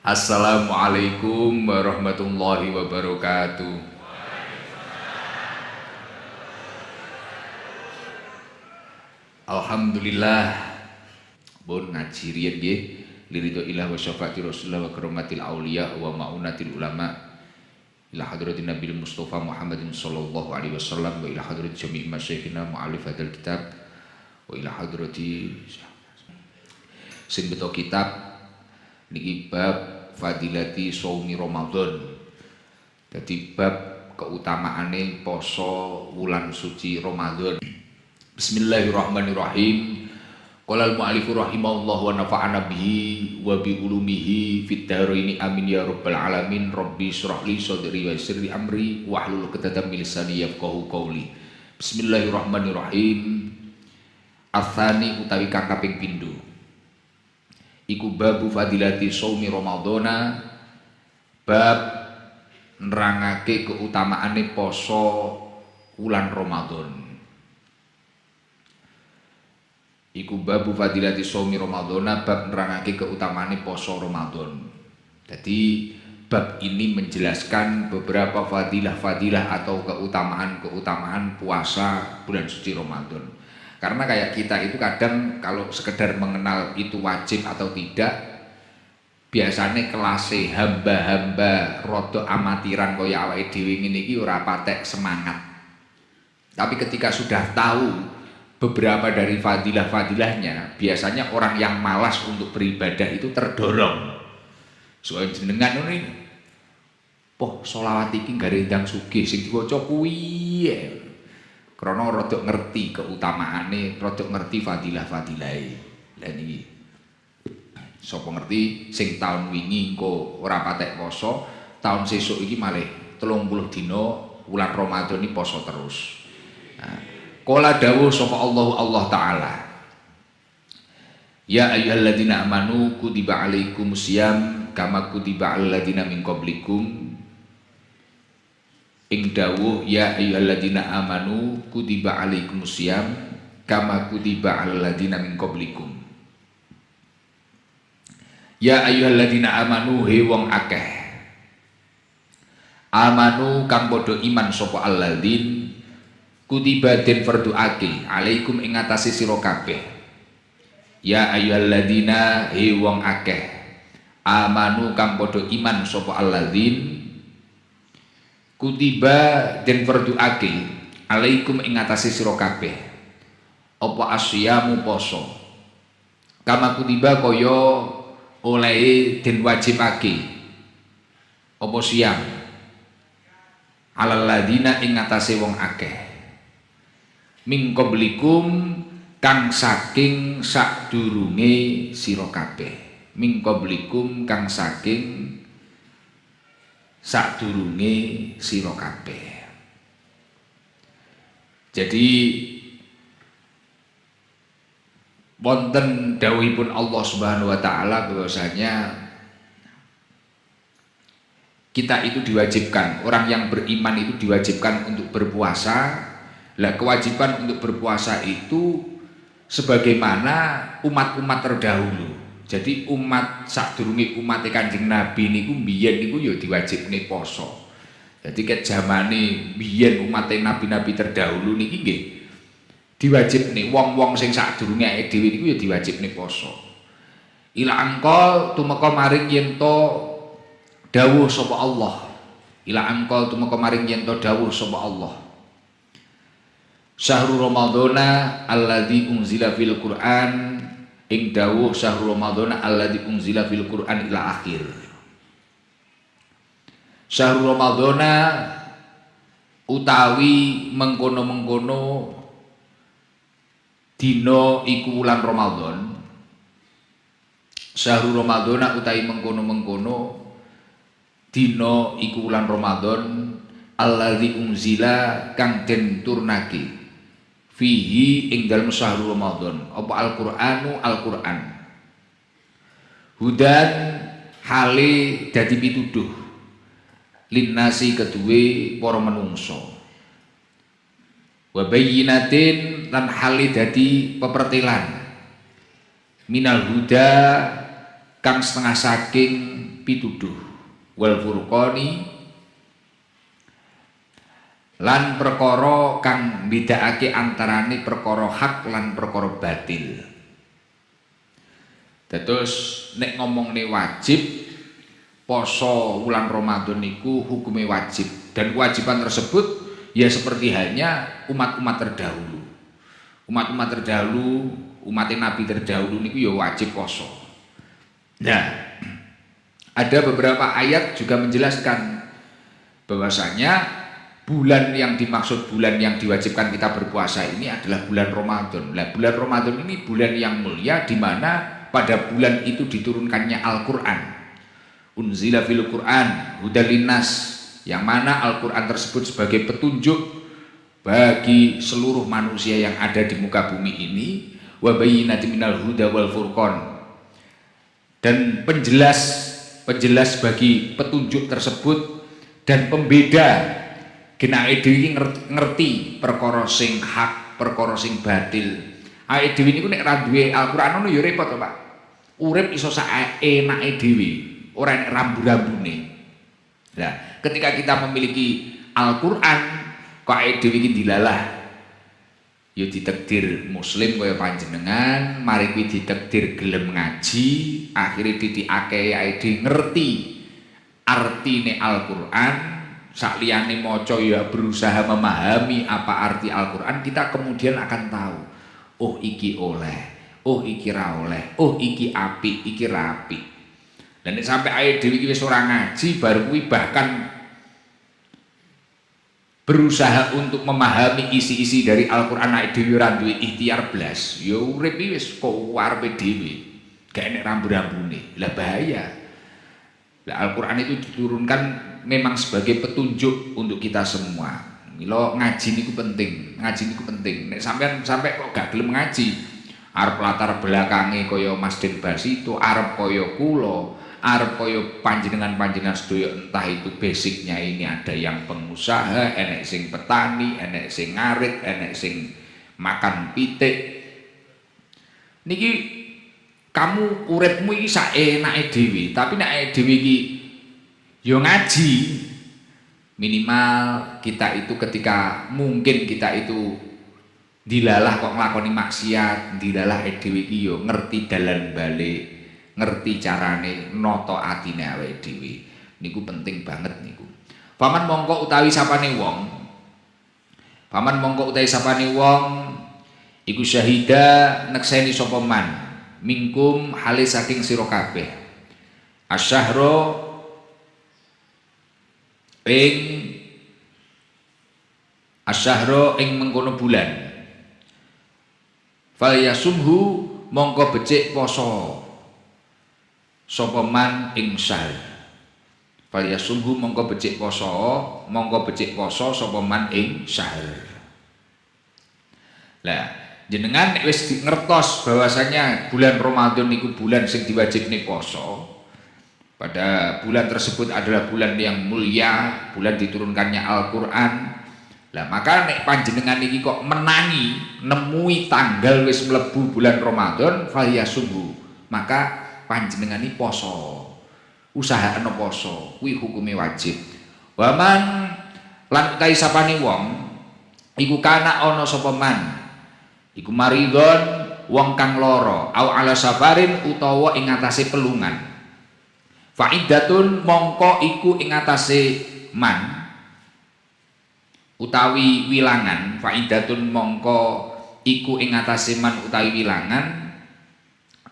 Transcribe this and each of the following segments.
Assalamualaikum warahmatullahi wabarakatuh. Alhamdulillah pun ngaji riyen nggih liridho ilah wa syafaati rasulillah wa karomatil auliya wa maunatil ulama ila hadratin nabil mustafa Muhammadin sallallahu alaihi wasallam wa ila hadratin jami' masyayikhina mu'allif hadzal kitab wa ila hadrati sing beto kitab niki bab fadilati shaumi Ramadan. Dadi bab keutamaane poso wulan suci Ramadan. Bismillahirrahmanirrahim. Qala al-mu'allifu rahimahullah wa nafa'ana bihi wa bi ulumihi fid dharaini amin ya rabbal alamin. Rabbi shrah li sadri wa yassir li amri wahlul 'uqdatam min lisani yafqahu qawli. Bismillahirrahmanirrahim. Atsani utawi kang kaping pindho iku babu fadilati shaumi Ramadhana, bab nerangake keutamaane poso wulan Ramadan. Iku babu fadilati shaumi Ramadhana, bab nerangake keutamaane poso Ramadan. Jadi bab ini menjelaskan beberapa fadilah-fadilah atau keutamaan-keutamaan puasa bulan suci Ramadan. Karena kayak kita itu kadang kalau sekedar mengenal itu wajib atau tidak, biasanya kelasnya hamba-hamba rodok amatiran kaya awake dhewe ngene iki ora patek semangat. Tapi ketika sudah tahu beberapa dari fadilah-fadilahnya, biasanya orang yang malas untuk beribadah itu terdorong. Soale jenengan ini, poh sholawat iki gare ndang sugih sing diwaca kuwi. Karena rodok ngerti keutamaane, rodok ngerti fadilah-fadilahe. Lah niki sapa ngerti sing taun wingi engko ora patek poso, taun sesuk iki malih 30 dina wulan Ramadan iki poso terus. Nah, qala dawuh sapa Allah taala. Ya ayyuhalladzina amanu kutiba alaikumusiyam kama kutiba alal ladzina min qablikum. Ing dawuh ya ayyuhalladzina amanu kutiba alaikumusiyam kama kutiba alal ladzina min qablikum. Ya ayyuhalladzina amanu he wong akeh amanu kang padha iman sapa alladzin kutiba den fardhuake alaikum ing atase sira kabeh. Ya ayyuhalladzina he wong akeh amanu kang padha iman sapa alladzin kutiba den fardhuake alaikum ing atase sira kabeh apa asyamu poso kama kutiba kaya oleh den wajibake apa siam alal ladina ing atase wong akeh min qablikum kang saking sadurunge sira kabeh min qablikum kang saking sadurunge sira kabeh. Jadi wonten dawuhipun Allah Subhanahu wa taala bahwasanya kita itu diwajibkan, orang yang beriman itu diwajibkan untuk berpuasa. Lah kewajiban untuk berpuasa itu sebagaimana umat-umat terdahulu. Jadi umat sadurunge umat Kanjeng Nabi niku mbiyen niku ya diwajibne poso. Jadi ket zamane mbiyen umat nabi-nabi terdahulu niki nggih diwajibne wong-wong sing sadurunge awake dhewe niku ya diwajibne poso. Ila angkol tumeka maring yen to dawuh sapa Allah. Ila angkol tumeka maring yen to dawuh sapa Allah. Syahrul Ramadhana alladzi unzila fil Qur'an ing dawuh syahrul Ramadhana alladzi unzila fil Qur'an ila akhir. Syahrul Ramadhana utawi mengkono-mengkono dina iku wulan Ramadan. Syahrul Ramadhana utawi mengkono-mengkono dina iku wulan Ramadan alladzi unzila kang den turnake fihi ing dalem syahrul Ramadan apa Al-Qur'anu Al-Qur'an hudan hale dadi pituduh linnasi keduwe para menungso wa bayyinatin lan hale dadi pepertelan minal huda kang setengah saking pituduh wal furqani lan perkara kang mbedakake antarane perkara hak lan perkara batil. Dados nek ngomongne wajib poso wulan Ramadan niku hukume wajib, dan kewajiban tersebut ya seperti halnya umat-umat terdahulu. Umat-umat terdahulu, umat Nabi terdahulu niku ya wajib poso. Nah, ada beberapa ayat juga menjelaskan bahwasanya bulan yang dimaksud, bulan yang diwajibkan kita berpuasa ini adalah bulan Ramadan. Nah, bulan Ramadan ini bulan yang mulia di mana pada bulan itu diturunkannya Al-Qur'an. Unzila fil Qur'an hudal linnas, yang mana Al-Qur'an tersebut sebagai petunjuk bagi seluruh manusia yang ada di muka bumi ini, wa bayyinatin minal huda wal furqan, dan penjelas bagi petunjuk tersebut dan pembeda genake dhewe ngerti perkara sing hak, perkara sing batil. Awake dhewe niku nek ra duwe Al-Qur'an ngono ya repot to, Pak. Urip iso sak enake dhewe, ora enek rambu-rambune. Nah, ketika kita memiliki Al-Qur'an kok awake dhewe iki dilalah ya ditakdir muslim kaya panjenengan, mari kuwi ditakdir gelem ngaji, akhire titikake awake ngerti artine Al-Qur'an, sakliyane maca ya berusaha memahami apa arti Al-Qur'an, kita kemudian akan tahu, oh iki oleh, oh iki ra oleh, oh iki apik, iki ra apik. Dan nek sampai awake dhewe iki wis ora ngaji, baru kuwi bahkan berusaha untuk memahami isi-isi dari Al-Qur'an awake dhewe ora duwe ikhtiar blas, ya urip iki wis kok arepe dhewe, gak enek rambu-rambune. Lah bahaya. Lah Al-Qur'an itu diturunkan memang sebagai petunjuk untuk kita semua. Mila ngaji niku penting, ngaji niku penting. Nek sampean sampai kok gak gelem ngaji, arep latar belakange kaya Mas Den Basito, arep kaya kula, arep kaya panjenengan-panjenengan sedaya, entah itu basicnya ini ada yang pengusaha, enek sing petani, enek sing ngarit, enek sing makan pitik. Niki kamu uripmu iki sak enake dhewe, tapi nek dhewe iki ya ngaji, minimal kita itu ketika mungkin kita itu dilalah kok nglakoni maksiat, dilalah dhewe iki ya ngerti dalan balik, ngerti carane nata atine awake dhewe. Niku penting banget niku. Paman mongko utawi sapane wong, paman mongko utawi sapane wong iku syahida nekseni sapa man mingkum hale saking sira kabeh asyahra ing mengkono bulan, fal yasumhu mongko becik poso sapa man ing syahr. Fal yasumhu mongko becik poso sapa man ing syahr. Lah jenengan wis ngertos bahwasanya bulan Ramadan niku bulan sing diwajibne poso. Pada bulan tersebut adalah bulan yang mulia, bulan diturunkannya Al-Qur'an. Lah maka nek panjenengan iki kok menangi nemui tanggal wis mlebu bulan Ramadan, falyasumhu, maka panjenengan iki poso. Usahaken poso, kuwi hukume wajib. Waman lan utahe sapane wong iku kana ana sapa man iku maridon wong kang lara au ala safarin utawa ing atase pelungan, faidatun mongko iku ing atase man utawi wilangan, faidatun mongko iku ing atase man utawi wilangan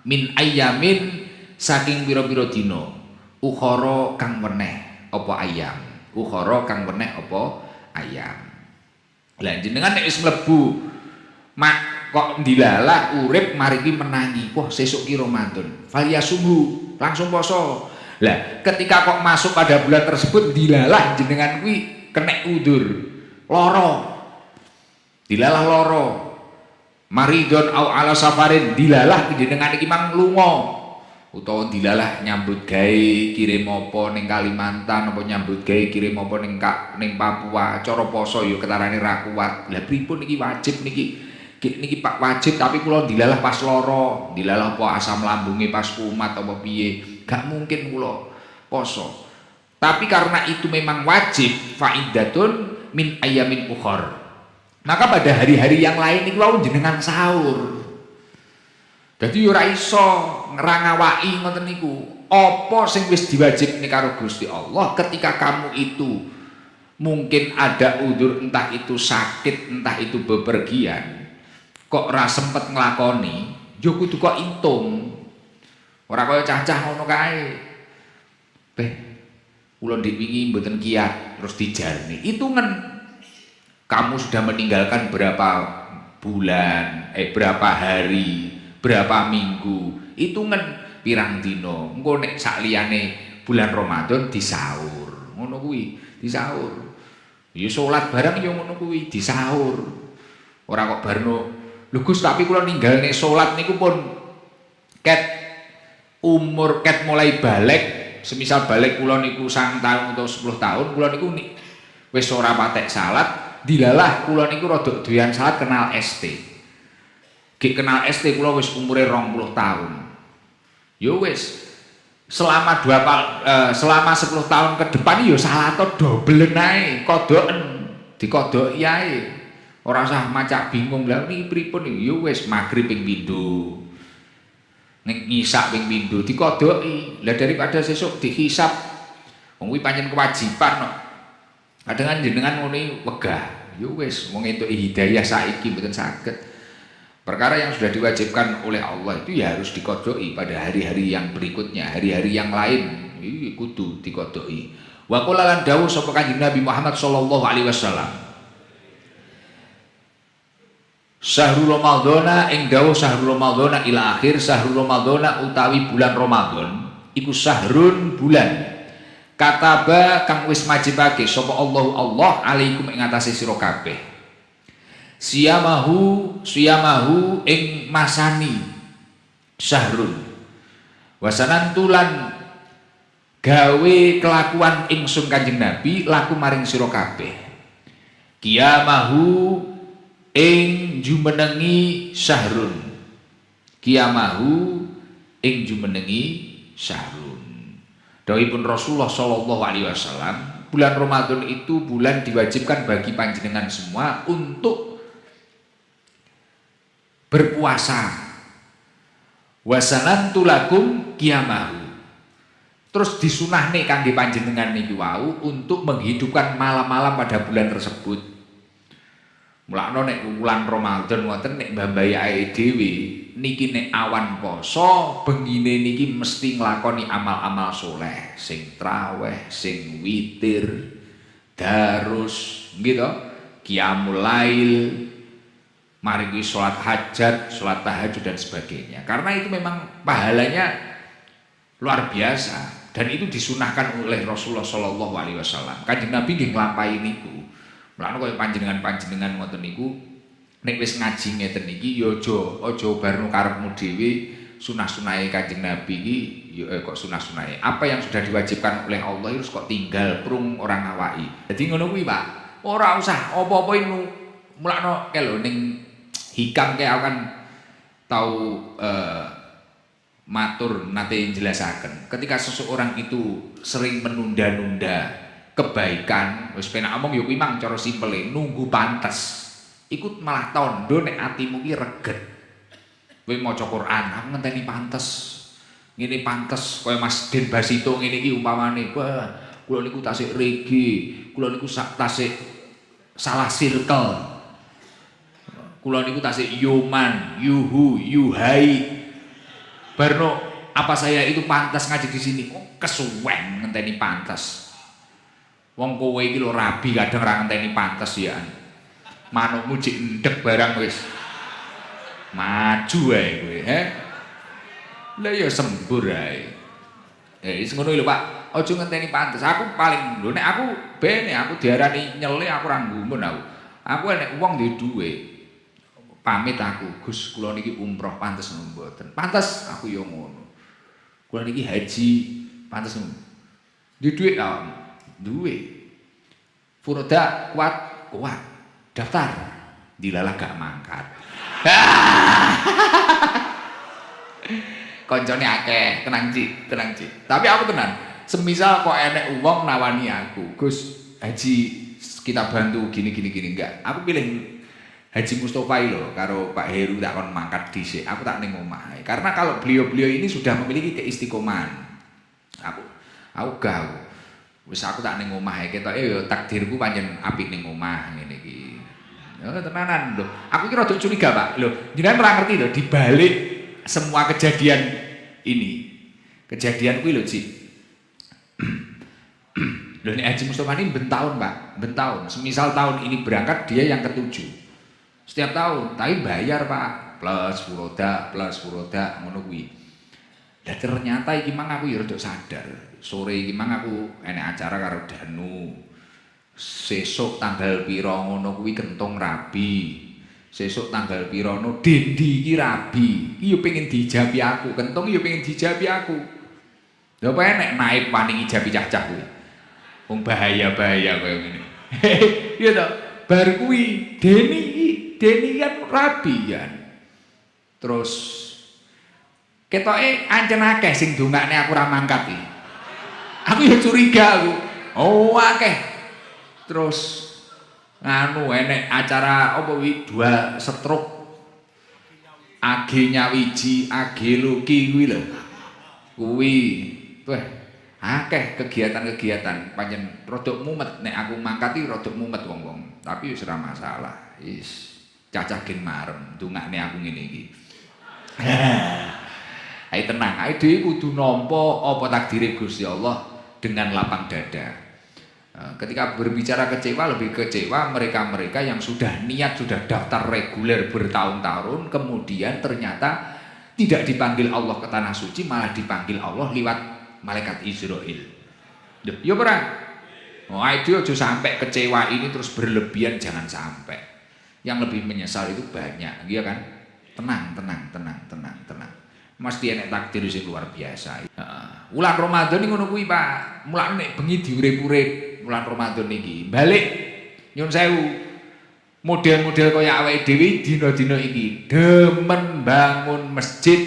min ayamin saking pira-pira dina ukhara kang weneh apa ayam, ukhara kang weneh apa ayam. Lah jenengan nek wis mlebu mak kok dilalah urip mari ki menangi, wah sesuk ki Ramadan, falyasumhu, langsung poso. Lah ketika kok masuk pada bulan tersebut dilalah jenengan kuwi kena udur, lara. Dilalah lara. Maridon au ala safarin, dilalah jenengan iki mang lunga. Utawa dilalah nyambut gawe kirim apa ning Kalimantan, apa nyambut gawe kirim apa ning Papua, cara poso ya ketarane ra kuat. Lah pripun iki wajib niki Niki Pak wajib tapi kula dilalah pas lara, dilalah apa asam lambunge pas kumat apa piye. Gak mungkin kula poso. Tapi karena itu memang wajib, faidatun min ayamin ukhor. Maka pada hari-hari yang lain iki wau jenengan sahur. Dadi ora iso ngrangawaki ngoten niku. Apa sing wis diwajibne karo Gusti Allah ketika kamu itu mungkin ada udzur, entah itu sakit, entah itu bepergian, kok ora sempet nglakoni, yo kudu kok intung. Ora kaya cah-cah ngono kae. Beh, kula ndek wingi mboten kiat terus dijarni. Itungan kamu sudah meninggalkan berapa bulan, berapa hari, berapa minggu. Itungan pirang dino, engko nek sak liyane bulan Ramadan disaur. Ngono kuwi, disaur. Ya salat barang ya ngono kuwi, disaur. Ora kok barno, lho Gus tapi kula ninggalne salat niku pun ket umur ket mulai balik, semisal balik kula niku 9 tahun atau 10 tahun, kula niku wis ora patek salat, dilalah kula niku rada doyan salat kenal ST. Gek kenal ST kula wis umure 20 tahun. Ya wis selama 10 tahun ke depan ya salat dobelen ae, kodoken, dikodoki ae. Ora usah macak bingung lha niki pripun iki. Ya wis magrib ping pindho. Ning ngisak ping pindho dikodoki. Lah daripada sesuk dihisab. Wong kuwi pancen kewajiban kok. Kadang jenengan ngene wegah. Ya wis wong entuk hidayah saiki mboten saged. Perkara yang sudah diwajibkan oleh Allah itu ya harus dikodoki pada hari-hari yang berikutnya, hari-hari yang lain iki kudu dikodoki. Wa qala lan dawuh sapa Kanjeng Nabi Muhammad sallallahu alaihi wasallam. Syahrul Ramadhana ing dawuh syahrul Ramadhana ila akhir syahrul Ramadhana utawi bulan Ramadan iku syahrun bulan. Kataba kang wis majibake sapa Allah alaikum ing atase sira kabeh. Siyamahu ing masani syahrun wasanan tulan gawe kelakuan ingsun Kanjeng Nabi laku maring sira kabeh. Qiyamahu ing jumenengi syahrun, qiyamahu ing jumenengi syahrun. Dawuhipun Rasulullah sallallahu alaihi wasallam, bulan Ramadan itu bulan diwajibkan bagi panjenengan semua untuk berpuasa. Wasanantu lakum qiyamahu. Terus disunahne kangge panjenengan niki wau untuk menghidupkan malam-malam pada bulan tersebut. Mulakno nek wulan Ramadan wonten nek mbambayae dhewe niki nek awan poso bengine niki mesti nglakoni amal-amal soleh, sing traweh, sing witir, darus, gitu, qiyamul lail, mari sholat hajat, sholat tahajud dan sebagainya. Karena itu memang pahalanya luar biasa dan itu disunahkan oleh Rasulullah Shallallahu Alaihi Wasallam. Kanjeng Nabi nggih nglampahi niku. Mulane kaya panjenengan ngoten niku nek wis ngaji ngeten iki ya aja barno karepmu dhewe sunah-sunahe Kanjeng Nabi iki ya kok sunah-sunahe. Apa yang sudah diwajibkan oleh Allah harus kok tinggal prung orang ngawaki. Jadi ngono kuwi, Pak. Ora usah apa-apa ini mulakno kelo ning hikam kayak akan tahu matur nate jelasaken. Ketika seseorang itu sering menunda-nunda kebaikan, wis penak omong yo kuwi mang cara simpele nunggu pantes. Ikut malah tondo nek atimu ki reget. Kowe maca Quran, aku ngenteni pantes. Ngene pantes kaya Mas Den Basito ngene iki umpamane, wah, kula niku tasik reggae, kula niku tasik salah circle. Kula niku tasik yuman, yuhu, yuhai. Barno apa saya itu pantas ngaji di sini? Oh, kesuwen ngenteni pantas. Wong kowe iki lho rabi kadang ra ngenteni pantas ya. Manukmu jek ndek barang wis. Maju ae kowe, he. Lah ya sembur ae. Wis ngono lho, Pak. Aja ngenteni pantas. Aku paling lho nek aku bene aku diarani nyele aku ra nggumun aku. Aku nek wong duwe dhuwit pamit aku, Gus kula niki umroh pantes mboten. Pantes aku ya ngono. Kula niki haji pantes ngono. Di dhuwit awakmu. Duwe. Furoda kuat. Daftar. Dilalah gak mangkat. Koncone akeh, tenang Cik, tenang Cik. Tapi aku tenang. Semisal kok enek wong nawani aku, Gus Haji kita bantu gini enggak. Aku pilih Haji Mustofa lho karo Pak Heru tak kon mangkat dhisik. Aku tak ning omah. Karena kalau beliau-beliau ini sudah memiliki keistiqomahan. Aku gak. Wis aku tak ning omah ketoke ya takdirku pancen apik ning omah ngene iki. Ya tenanan lho. Aku ki rada curiga, Pak. Lho, jenengan ora ngerti lho di balik semua kejadian ini. Kejadian kuwi lho, Cik. Lho nek Haji Mustofa ini bentahun, Pak. Bentahun. Semisal tahun ini berangkat dia yang ke-7. Setiap tahun, tapi bayar, Pak. Plus furoda ngono kuwi. Lah ternyata iki mang aku ya rada sadar. Sore iki mang aku enek acara karo Danu. Sesuk tanggal pira ngono kuwi kentung rabi. Sesuk tanggal pira no Dendi iki rabi. Iki yo pengen diijabi aku, kentung yo pengen diijabi aku. Lha apa enek naib wani ijabi cah-cah kuwi. Wong bahaya-bahaya koyo ngene. Iya to, bar kuwi Deni kan rabi kan. Terus ketoke ancen akeh sing dongakne aku ora mangkat iki. Aku ya curiga aku. Oh akeh. Terus nganu enek acara apa kuwi 2 stroke. Age Nyawiji, Age Luki kuwi lho. Kuwi weh akeh kegiatan-kegiatan pancen rada mumet nek aku mangkat iki rada mumet wong-wong. Tapi wis ora masalah. Wis cacah gen marem ndongakne aku ngene iki. Ayo tenang, ayo dhewe kudu nampa apa takdire Gusti Allah dengan lapang dada. Ketika berbicara kecewa, lebih kecewa mereka-mereka yang sudah niat, sudah daftar reguler bertahun-tahun, kemudian ternyata tidak dipanggil Allah ke tanah suci, malah dipanggil Allah lewat malaikat Israel. Ya perang. Oh, itu aja sampai kecewa ini terus berlebihan, jangan sampai. Yang lebih menyesal itu banyak, iya kan? Tenang. Mesti enek takdir sing luar biasa. Wulan Ramadan iki ngono kuwi, Pak. Mulane nek bengi diurip-urip wulan Ramadan iki. Balik nyun sewu. Model-model kaya awake dhewe dina-dina iki demen bangun masjid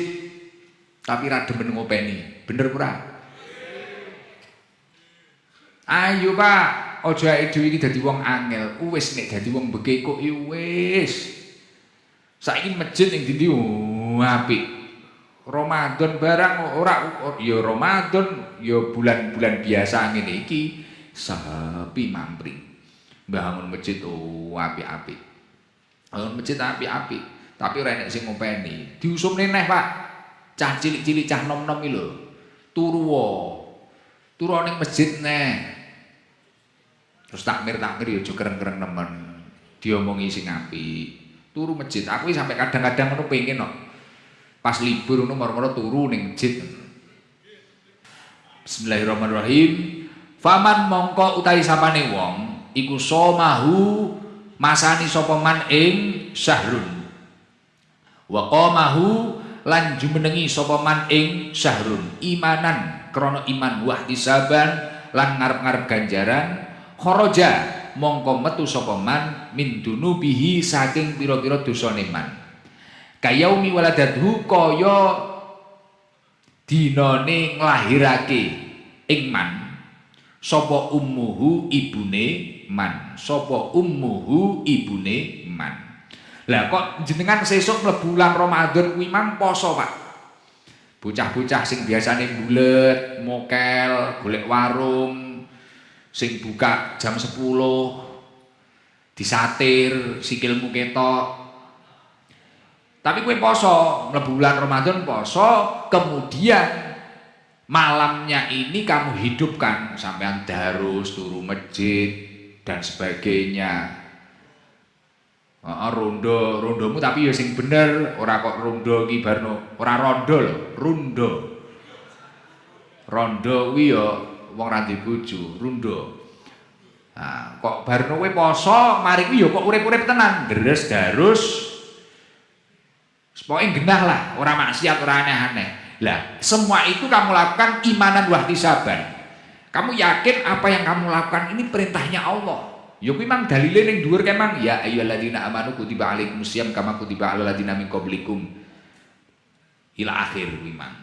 tapi ra demen ngopeni. Bener ora? Ayo, Pak. Aja awake dhewe iki dadi wong angel. Wis nek dadi wong bekekuk wis. Saiki masjid ning ndi apik. Ramadan barang ora ya Ramadan ya bulan-bulan biasa ngene iki sepi mampring. Bangun masjid apik-apik. Bangun masjid apik-apik, tapi ora enek sing ngopeni. Diusumne neh, Pak. Cah cilik-cilik cah nom-nom iki lho. Turu ning masjid neh. Terus takmir ya aja kereng-kereng nemen. Diomongi sing apik. Turu masjid. Aku sampai kadang-kadang ngono pengen kok. Pas libur ngono moro-moro turu ning masjid. Bismillahirrahmanirrahim. Faman mongko utawi sapane wong iku somahu masani sapa man ing syahrun. Wa qamahu lan jumenengi sapa man ing syahrun imanan krana iman wahtisaban lan ngarep-ngarep ganjaran kharaja mongko metu sapa man min dunubihi saking pira-pira dosane man. Kayaumi waladadhu kaya dinane nglahirake ing man sapa ummuhu ibune man. Lah kok jenengan sesuk mlebu bulan Ramadan kuwi man poso, Pak. Bocah-bocah sing biasane bulet, mokel, golek warung, sing buka jam 10 disatir sikilmu ketok. Tapi kowe poso, mlebu bulan Ramadan poso, kemudian malamnya ini kamu hidupkan sampean darus, turu masjid dan sebagainya. Rondomu tapi ya sing bener, ora kok rondo iki barno, ora rondo lho, rundo. Rondo kuwi ya wong ra ndek bojo, rundo. Nah, kok barno kowe poso, mari kuwi ya kok urip-urip tenan, deres darus. Pokoknya genah lah, orang maksiat, orang aneh-aneh. Lah, semua itu kamu lakukan imanan wahtisaban. Kamu yakin apa yang kamu lakukan ini perintahnya Allah. Ya kuwi mang dalile ning dhuwur kemang ya ayyuhalladzina amanu kutiba alaikumusiyam kama kutiba alal ladzina min qablikum ila akhir kuwi mang.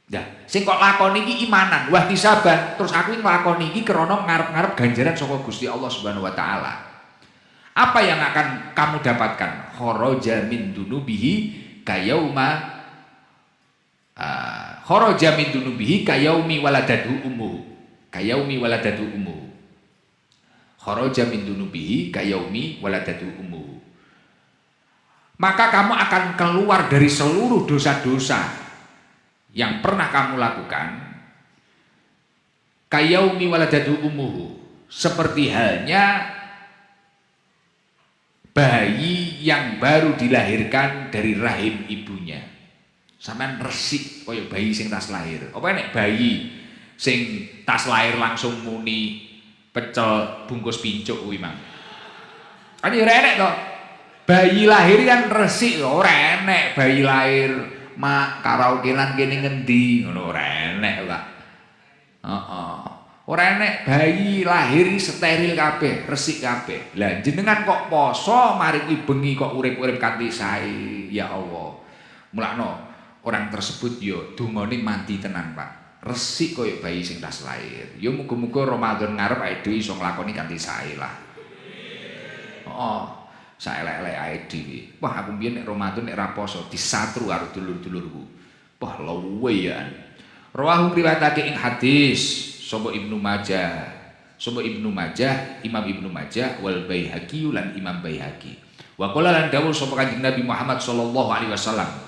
Nah, sing kok lakoni iki imanan, wah disaban, terus aku nglakoni iki krana ngarep-ngarep ganjaran saka Gusti Allah Subhanahu wa taala. Apa yang akan kamu dapatkan? Kharaja min dunubihi kayauma kharaja min dunubihi kayaumi waladatu ummu. Kayaumi waladatu ummu. Kharaja min dunubihi kayaumi waladatu ummu. Maka kamu akan keluar dari seluruh dosa-dosa yang pernah kamu lakukan. Kayaumi waladatu ummu, seperti halnya bayi yang baru dilahirkan dari rahim ibunya. Sampeyan resik kaya bayi sing tas lahir. Apa nek bayi sing tas lahir langsung muni pecel bungkus pincuk kuwi mang. Kan ya enek to. Bayi lahir kan resik ora enek bayi lahir mak karaokean kene ngendi ngono ora enek, Pak. Heeh. Ora enek bayi lahir steril kabeh, resik kabeh. Lah jenengan kok poso mari kuwi bengi kok urip-urip kanthi sae. Ya Allah. Mulakno orang tersebut yo dungane mati tenan, Pak. Resik koyo bayi sing tas lahir. Yo muga-muga Ramadan ngarep awake dhewe iso nglakoni kanthi sae lah. Oh, saelek-elek awake dhewe. Wah, aku mbiyen nek Ramadan nek ra poso disatru karo dulur-dulurku. Wah, luwe ya. Rawahu riwayatake ing hadis sapa Ibnu Majah. Sapa Ibnu Majah, Imam Ibnu Majah wal Baihaqi lan Imam Baihaqi. Wa qala lan dawuh sapa Kanjeng Nabi Muhammad sallallahu alaihi wasallam.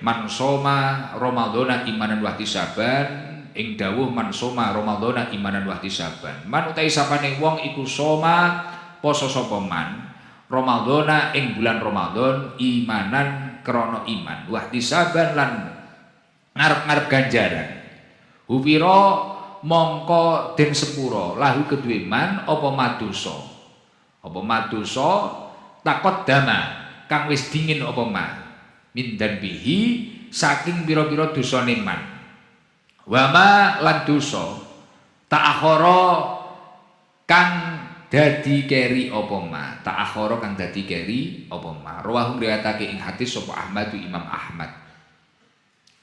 Man soma Ramadhana imanan wa ihtisaban ing dawuh man soma Ramadhana imanan wa ihtisaban. Man utahe sapane wong iku soma poso sapa man Ramadhana ing bulan Ramadan imanan krana iman wa ihtisaban lan ngarep-ngarep ganjaran. Hufira mongko den sepura lahu kedue man apa madosa. Apa madosa takot dama kang wis dingin apa ma min dan bihi saking pira-pira dosane man. Wa ma lan dosa ta'akhara kang dadi keri apa ma. Ta'akhara kang dadi keri apa ma. Rawahu riwayatake ing hadis sapa Ahmad Imam Ahmad.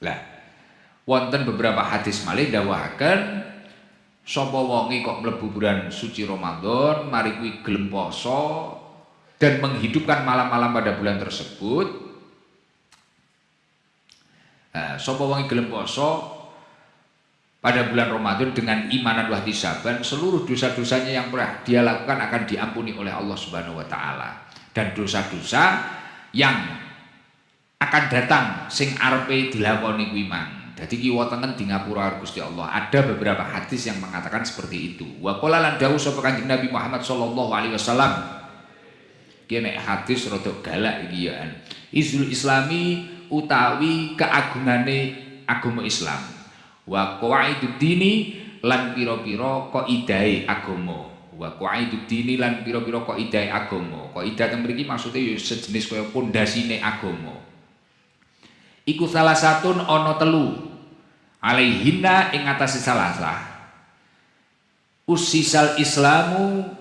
Lah wonten beberapa hadis malih dawuhaken sapa wonge kok mlebu bulan suci Ramadan mari kuwi gelem poso dan menghidupkan malam-malam pada bulan tersebut. Sapa wong gelem poso pada bulan Ramadan dengan imanan wa ihtisaban, seluruh dosa-dosanya yang pernah dia lakukan akan diampuni oleh Allah Subhanahu wa taala. Dan dosa-dosa yang akan datang sing arepe dilakoni kuwi mang. Dadi ki wonten di ngapura Gusti Allah. Ada beberapa hadis yang mengatakan seperti itu. Wa qala lan dawuh sapa Kanjeng Nabi Muhammad sallallahu alaihi wasallam. Ki nek hadis rada galak iki ya. Izul Islami utawi keagungane agama Islam. Wa qawaidud dini lan pira-pira kaidahe agama. Wa qawaidud dini lan pira-pira kaidahe agama. Kaidah teng mriki maksude ya sejenis kaya pondasine agama. Iku salah satun ana telu. Alaihinna ing atase salasah. Usisal Islamu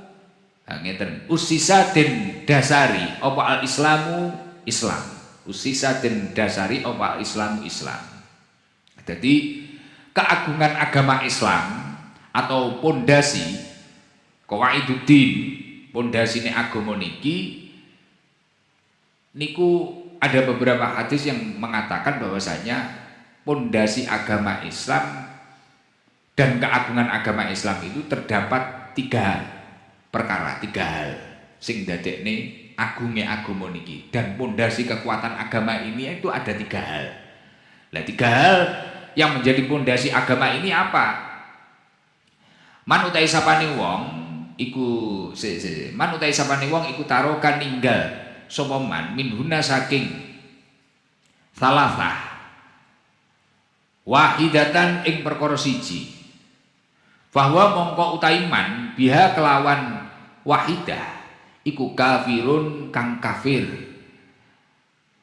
ngeten. Usisa den dasari apa al Islamu Islam. Usisa den dasari apa Islamu Islam. Jadi keagungan agama Islam atau pondasi qawaiduddin, pondasine agama niki niku ada beberapa hadis yang mengatakan bahwasanya pondasi agama Islam dan keagungan agama Islam itu terdapat tiga hal sing dadekne agungnya agama niki. Dan pondasi kekuatan agama ini itu ada tiga hal. Nah, tiga hal yang menjadi pondasi agama ini apa? Man utahe sapane wong iku man utahe sapane wong iku tarokan ninggal sapa man minhuna saking salasah wahidatan ing perkara siji. Bahwa mongko utahe man biha kelawan wahidah iku kafirun kang kafir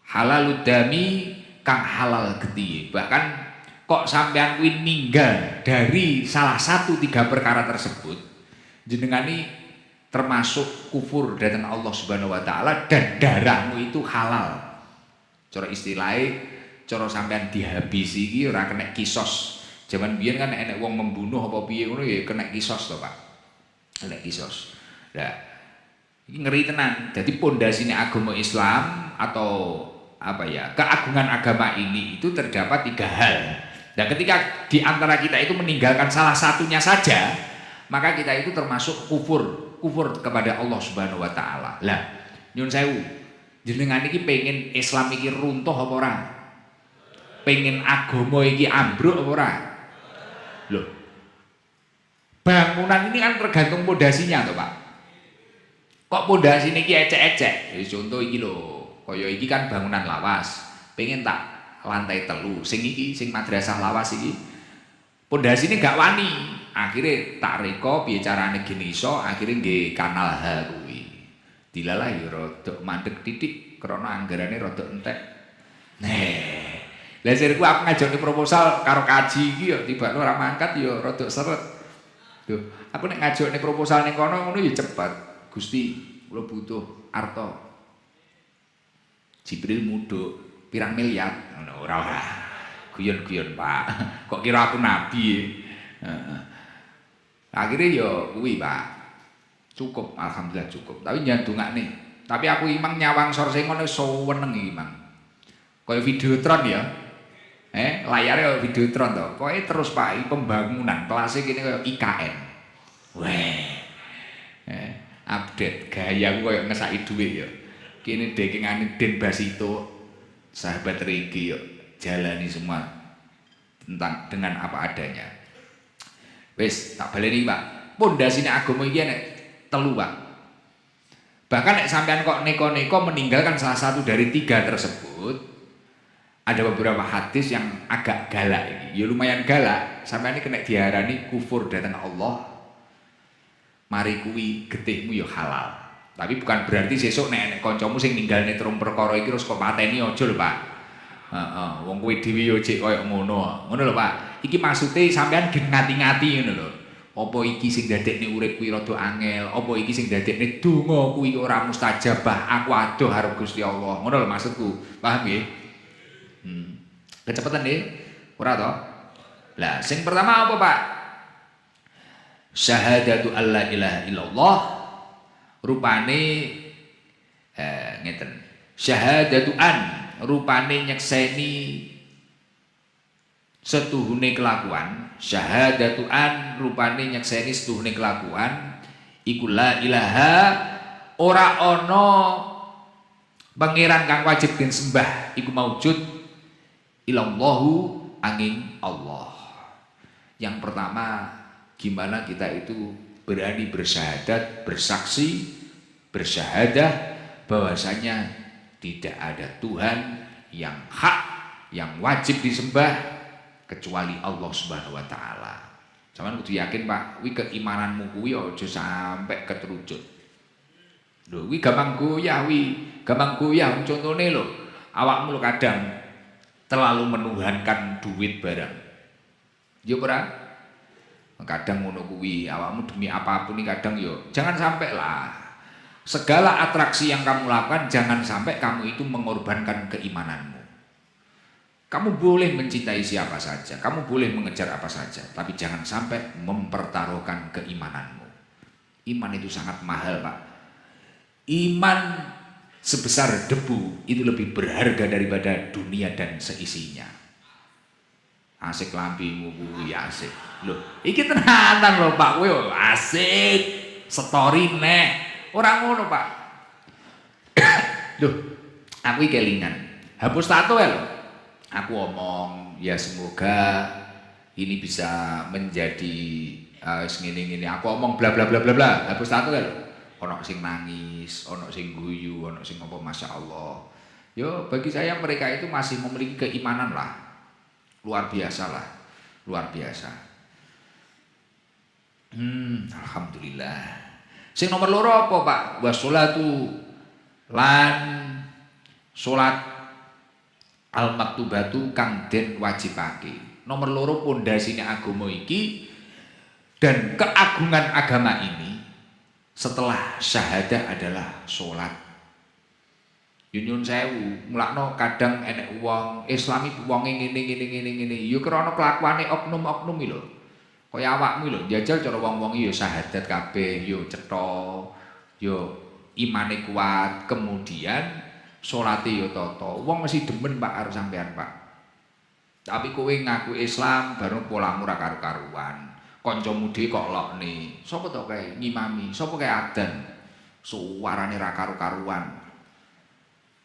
halalud dami kang halal gede. Bahkan kok sampean kuwi ninggal dari salah satu tiga perkara tersebut jenengani termasuk kufur dhateng Allah Subhanahu wa taala dan darahmu itu halal. Cara istilahnya, cara sampean dihabisi iki ora kena kisos. Zaman biyen kan enek wong membunuh apa piye ngono ya kena kisos to, Pak. Kena kisos. Lah, iki ngeri tenan. Jadi pondasine agama Islam atau apa ya, keagungan agama ini itu terdapat 3 hal. Dan ketika di antara kita itu meninggalkan salah satunya saja, maka kita itu termasuk kufur kepada Allah Subhanahu wa taala. Lah, nyun sewu, jenengan iki pengen Islam iki runtuh apa ora? Pengen agama iki ambruk apa ora? Loh. Bangunan ini kan tergantung pondasinya toh, Pak. Kok pondasine iki ecek-ecek? Ya contoh iki lho, kaya iki kan bangunan lawas. Pengen tak lantai telu, sing iki sing madrasah lawas iki pondasine gak wani, akhirnya tak reko piye carane gini iso, akhirnya nggih kanal H kuwi dilalah ya rada mandek titik krana anggarane rada entek. Lah sirku aku ngajoni proposal karo kaji iki ya tibane ora mangkat ya rada seret. Duh, aku nek ngajoni proposal ning kono ngono ya cepet. Gusti, kula butuh arta. Jibril mudhuk pirang miliar ngono ora guyon-guyon Pak. Kok kira aku nabi. Akhirnya ya kuwi Pak. Cukup, alhamdulillah cukup. Tapi jangan dongakne. Tapi aku imang nyawang sor sing ngono seneng iki Mang. Kaya Videotron ya. Layare Videotron to. Pokoke terus Pak pembangunan kelasnya kene kaya IKN. Weh. Update gayaku kaya ngesaki dhuwit ya. Kene dekengane Den Basito. Sahabat Regi yuk jalani semua dengan apa adanya. Wis tak baleni Pak. Pondasine agama iki nek 3 Pak. Bahkan nek sampean kok neko-neko meninggalkan salah satu dari 3 tersebut, ada beberapa hadis yang agak galak iki. Ya lumayan galak. Sampean iki kena diarani kufur dhateng Allah. Mari kuwi getihmu ya halal. Tapi bukan berarti sesuk nek kancamu sing ninggalne terung perkara iki terus kok pateni aja lho Pak. Heeh, wong kowe dhewe yo jek koyo ngono. Ngono lho Pak. Iki maksude sampean gen ngati-ngati ngono lho. Apa iki sing dadekne urip kuwi rada angel, apa iki sing dadekne donga kuwi ora mustajabah. Aku adoh karo Gusti Allah. Ngono lho maksudku. Paham nggih? Kecepetan nggih? Ora to? Lah, sing pertama apa Pak? Syahadatu alla ilaha illallah. Rupane ngeten syahadatu an rupane nyekseni setuhune kelakuan, syahadatu an rupane nyekseni setuhune kelakuan iku la ilaha ora ana pangeran kang wajib den sembah iku maujud illallahu angin Allah. Yang pertama, gimana kita itu berani bersyahadat, bersaksi, bersyahadah bahwasanya tidak ada Tuhan yang hak, yang wajib disembah kecuali Allah Subhanahu wa taala. Sampeyan kudu yakin Pak, kuwi keimananmu kuwi aja sampai keterucut. Lho, kuwi gampang goyah contone lho. Awakmu lho kadang terlalu menuhankan duit barang. Ya ora? Kadang ngono kuwi awakmu demi apapun nih kadang yo jangan sampai lah segala atraksi yang kamu lakukan jangan sampai kamu itu mengorbankan keimananmu. Kamu boleh mencintai siapa saja, kamu boleh mengejar apa saja, tapi jangan sampai mempertaruhkan keimananmu. Iman itu sangat mahal Pak. Iman sebesar debu itu lebih berharga daripada dunia dan seisinya. Asik lampimu kuwi asik. Loh, iki tenanan lho Pak, kowe asik. Story neh. Ora ngono, Pak. Loh, aku iki kelingan. Hapus tato ya lho. Aku omong, ya semoga ini bisa menjadi ngene-ngene. Aku omong bla bla bla bla bla. Hapus tato ya lho. Ono sing nangis, ono sing guyu, ono sing apa Masya Allah. Yo, bagi saya mereka itu masih memiliki keimanan lah. Luar biasa lah, luar biasa. Alhamdulillah. Sing nomor loro apa Pak? Washolatu lan sholat al-maktubatu kang den wajibake. Nomor loro pondasine agama iki dan keagungan agama ini setelah syahadah adalah sholat. Nyun sewu, mulakno kadang enek wong Islami wonge ngene. Ya krana kelakuane oknum-oknum iki lho. Kaya awakmu lho, njajal cara wong-wong ya syahadat kabeh, ya cetha, ya imane kuat, kemudian salate ya tata. Wong mesti demen Pak karo sampean, Pak. Tapi kowe ngaku Islam baru polamu ra karo-karuan. Kancamu dhewe kok lokne. Sapa to kae ngimami? Sapa kae adzan? Suarane ra karo-karuan.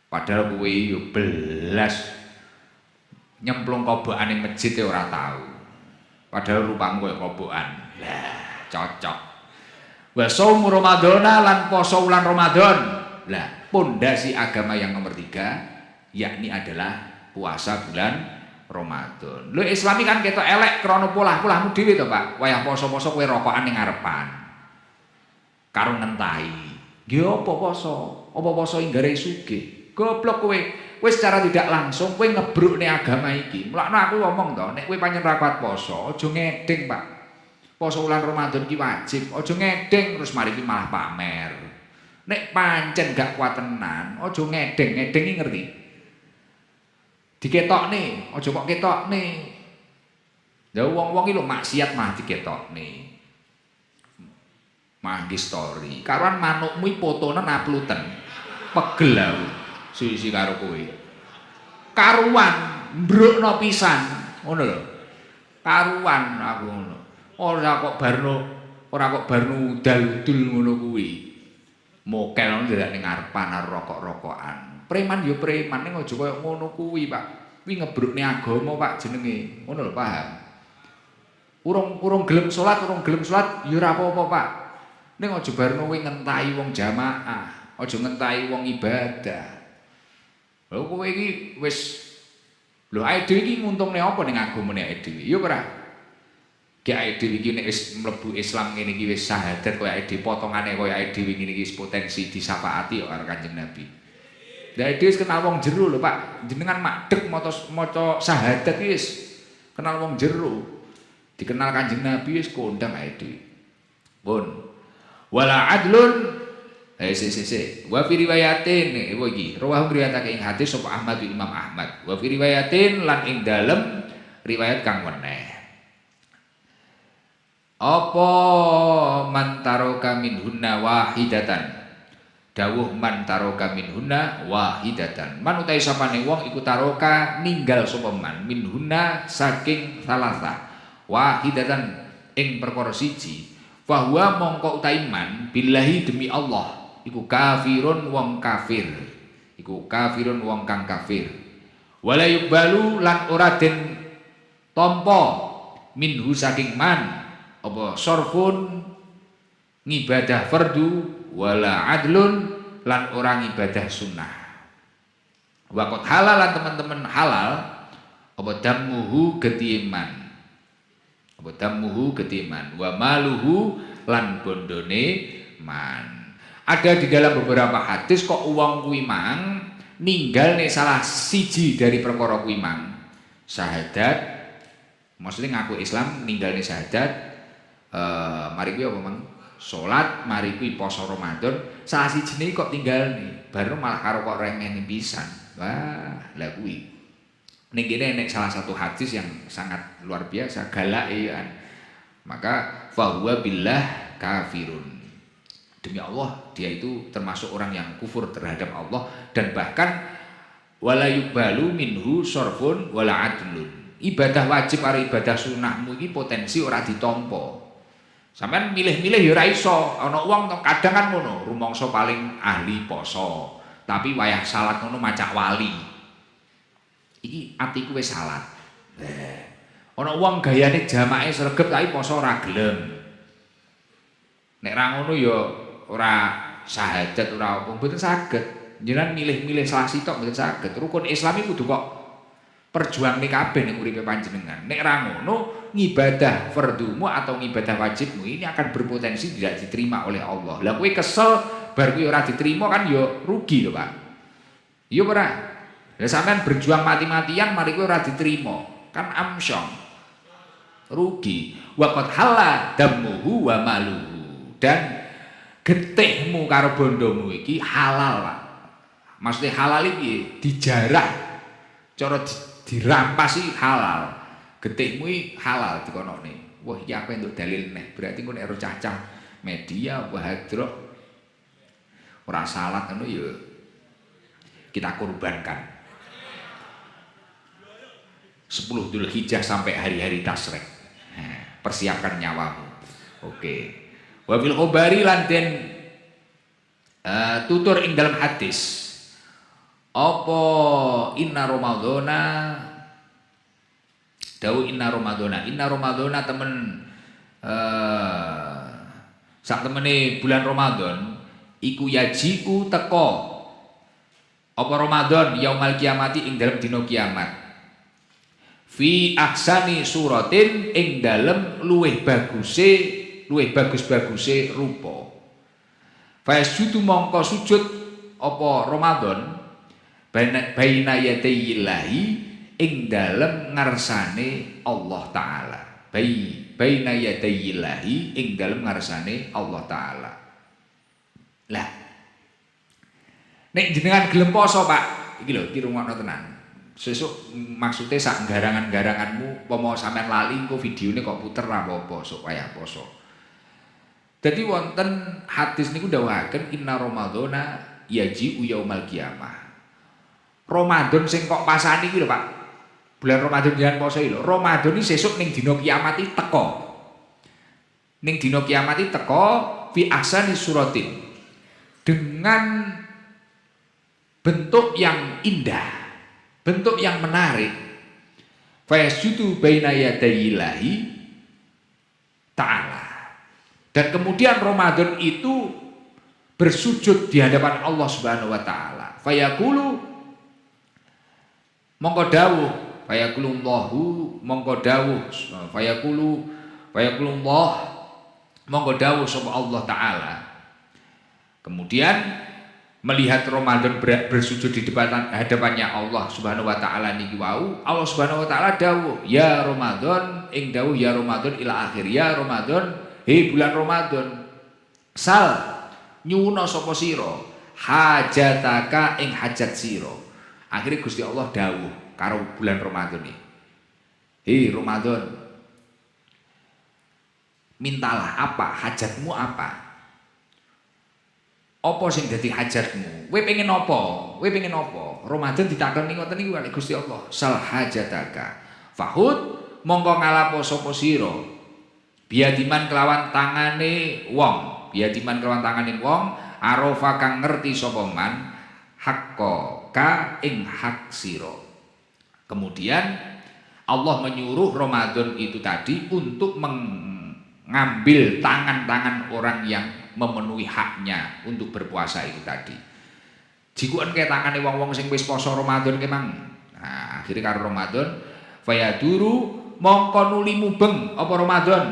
Padahal kowe yo belas nyemplung kobokane masjid ya ora tau. Padahal rupamu koyo kobokan. Lah, cocok. Wa shaum Ramadhana lan poso wulan Ramadan. Lah, pondasi agama yang nomor 3 yakni adalah puasa bulan Ramadan. Lho Islami kan ketok elek krana polah-polahmu dhewe to, Pak. Wayah poso-poso kowe rokokan ning ngarepan. Karo ngentahi. Nggih apa poso? Apa poso inggare sugih? Goblok kowe secara tidak langsung kowe ngebrukne agama iki. Mulane aku ngomong to, nek kowe pancen ra kuat poso, aja ngedeng, Pak. Poso wulan Ramadan ki wajib, aja ngedeng terus mari ki malah pamer. Nek pancen gak kuat tenan, aja ngedeng iki ngerti. Diketokne, aja kok ketokne. Lah wong-wong iki lho maksiat mah diketokne. Mah story. Karuan manukmu iki fotonen uploaden. Pegel aku. Sisi karo kowe. Karuan mbrukno pisan, ngono lho. Karuan aku ngono. Ora kok barno udal-udul ngono kuwi. Mokel ndelok ning ngarepan karo rokok-rokokan. Preman ya preman ning aja koyo ngono kuwi, Pak. Kuwi ngebrukne agama, Pak, jenenge. Ngono lho, paham? Urung gelem salat ya ora apa-apa, Pak. Ning aja barno kowe ngentahi wong jamaah, aja ngentahi wong ibadah. Lho kowe iki wis lho awake dhewe iki nguntungne apa ning agamane awake dhewe? Ya ora. Ki awake dhewe iki nek wis mlebu Islam ngene iki wis syahadat koyo awake dhewe potongane koyo awake dhewe ngene iki potensi disyafaati karo Kanjeng Nabi. Lah awake dhewe wis kenal wong jero lho, Pak. Jenengan madhek maca syahadat iki wis kenal wong jero. Dikenal Kanjeng Nabi wis kondang awake dhewe. Pun wala adlun wa fi riwayatin iki rawahu riwayatake ing hadis sapa Ahmad bin Imam Ahmad wa fi riwayatin lan ing dalem riwayat kang weneh apa mantaroka minhunna wahidatan dawuh mantaroka minhunna wahidatan man utahe sapane wong iku taroka ninggal sapa man minhunna saking salasa wahidatan ing perkara siji bahwa mongko utahe man billahi demi Allah iku kafirun wong kafir. Iku kafirun wong kang kafir. Wala yubalu lan ora den tampa minhu saking man apa sorfun ngibadah fardu wala adlun lan ora ngibadah sunnah. Waqat halal lan teman-teman halal apa damuhu getiman. Apa damuhu getiman wa maluhu lan bondone man. Ada di dalam beberapa hadis kok uang kuwi mang ninggal nek salah siji dari perkara kuwi mang. Syahadat maksudnya ngaku Islam ninggal nek syahadat mari kuwi apa mang? Salat, mari kuwi poso Ramadan, salah sijine kok tinggal nih. Baru malah karo kok remene pisan. Wah, lah kuwi. Ning kene nek salah satu hadis yang sangat luar biasa galake kan. Maka fa huwa billah kafirun. Demi Allah dia itu termasuk orang yang kufur terhadap Allah dan bahkan wala yubalu minhu sorfun wala adlun. Ibadah wajib karo ibadah sunahmu iki potensi ora ditampa. Sampeyan milih-milih ya ora iso. Ana wong kadang kan ngono, rumangsa paling ahli poso, tapi wayah salat ngono macak wali. Iki atiku wis salat. Ana wong gayane jamaah sregep tapi poso ora gelem. Nek ra ngono ya ora syahadat ora apa mboten saged. Jenengan milih-milih salah sitok mboten saged. Rukun Islam iku kudu kok perjuangne kabeh ning uripe panjenengan. Nek ra ngono ngibadah fardumu atau ngibadah wajibmu ini akan berpotensi tidak diterima oleh Allah. Lah kowe kesel bar kowe ora diterima kan ya rugi lho, Pak. Ya ora. Lah sampean berjuang mati-matian mari kowe ora diterima. Kan amsyong. Rugi. Wa qad halla damuhu wa maluhu. Dan getihmu karo bondomu iki halal, Pak. Maksudnya halal iki dijarah, cara dirampas iki halal. Getihmu iki halal dikonone. Wah, iki apa entuk dalil neh. Berarti engko nek cacah media wahadro ora salat ngono ya kita korbankan. 10 Dzulhijjah sampai hari-hari Tasyrik. Persiapkan nyawamu. Oke. Wa fil khabari lan den tutur ing dalam hadis apa inna ramadhana dawu inna ramadhana temen sak temene bulan Ramadan iku yajiku teko apa Ramadan yaumal kiamati ing dalam dina kiamat fi ahsani suratin ing dalem luweh bagus-baguse rupa. Fasjudu mongko sujud apa Ramadan baina yadayillahi ing dalem ngarsane Allah taala. Baina yadayillahi ing dalem ngarsane Allah taala. Lah nek jenengan gelem poso, Pak, iki lho dirungokno tenan. Sesuk maksudnya sak garangan-garanganmu pomo sampean lali engko videone kok puter apa-apa sok wayah poso. Dadi wonten hadis niku dawuhaken inna ramadhana yaji'u yaumal qiyamah. Ramadan sing kok pasani iki lho, Pak. Bulan Ramadan jangan poso iki lho. Ramadan iki sesuk ning dina kiamat iki teko. Ning dina kiamat iki teko fi ahsani suratin. Dengan bentuk yang indah, bentuk yang menarik. Fayasjudu baina yadayillahi ta'ala. Dan kemudian Ramadan itu bersujud di hadapan Allah Subhanahu wa taala. Fayaqulu mongko dawuh, fayaqulullahu mongko dawuh, fayaqulullah mongko dawuh sapa Allah taala. Kemudian melihat Ramadan bersujud di hadapannya Allah Subhanahu wa taala niki wau, Allah Subhanahu wa taala dawuh, ya Ramadan ing dawuh ya Ramadan ila akhir, ya Ramadan, hei bulan Ramadan, sal nyuwuna sapa sira hajataka ing hajat sira. Akhirnya Gusti Allah dawuh karo bulan Ramadan iki, hei Ramadan, mintalah apa hajatmu apa? Apa sing dadi hajatmu? Kowe pengen apa? Kowe pengen apa? Ramadan ditakoni ngoten niku kali Gusti Allah. Sal hajataka. Fahud mongko ngalapo sapa sira. Biadiman kelawan tangane wong. Biadiman kelawan tangane wong, arafa kang ngerti sapa man hakka ka ing hak sira. Kemudian Allah menyuruh Ramadan itu tadi untuk mengambil tangan-tangan orang yang memenuhi haknya untuk berpuasa itu tadi. Jikuan ke tangane wong-wong sing wis poso Ramadan ke mang. Nah, akhire karo Ramadan fayaduru mongko nuli mubeng apa Ramadan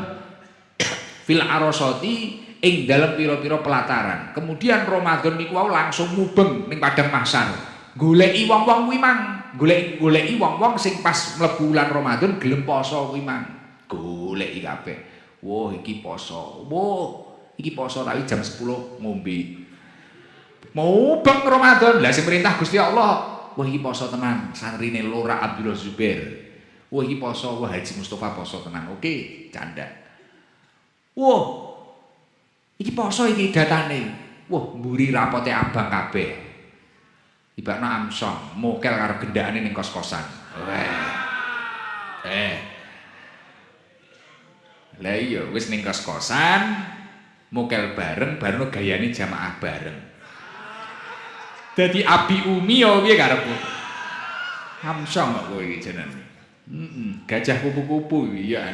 fil arasati ing dalem pira-pira pelataran. Kemudian Ramadan niku langsung mubeng ning padang mahsyar. Goleki wong-wong kuwi mang, goleki wong-wong sing pas mlebu bulan Ramadan gelem poso kuwi mang. Goleki kabeh. Wah, iki poso. Wah, iki poso tapi jam 10 ngombe. Mau bang Ramadan. Lah sing perintah Gusti Allah. Wah iki poso tenan. Santrine Lora Abdullah Zubair. Wah iki poso, wah Haji Mustofa poso tenan. Oke, canda. Wah. Iki poso iki datane. Wah, mburi rapote abang kabeh. Ibakno amsong, mokel karo gendakane ning kos-kosan. Lah iya wis ning kos-kosan mokel bareng gayane jamaah bareng. Dadi Abi Umi ya piye karepmu? Hamsong kok kowe iki jenenge. Gajah kupu-kupu iya.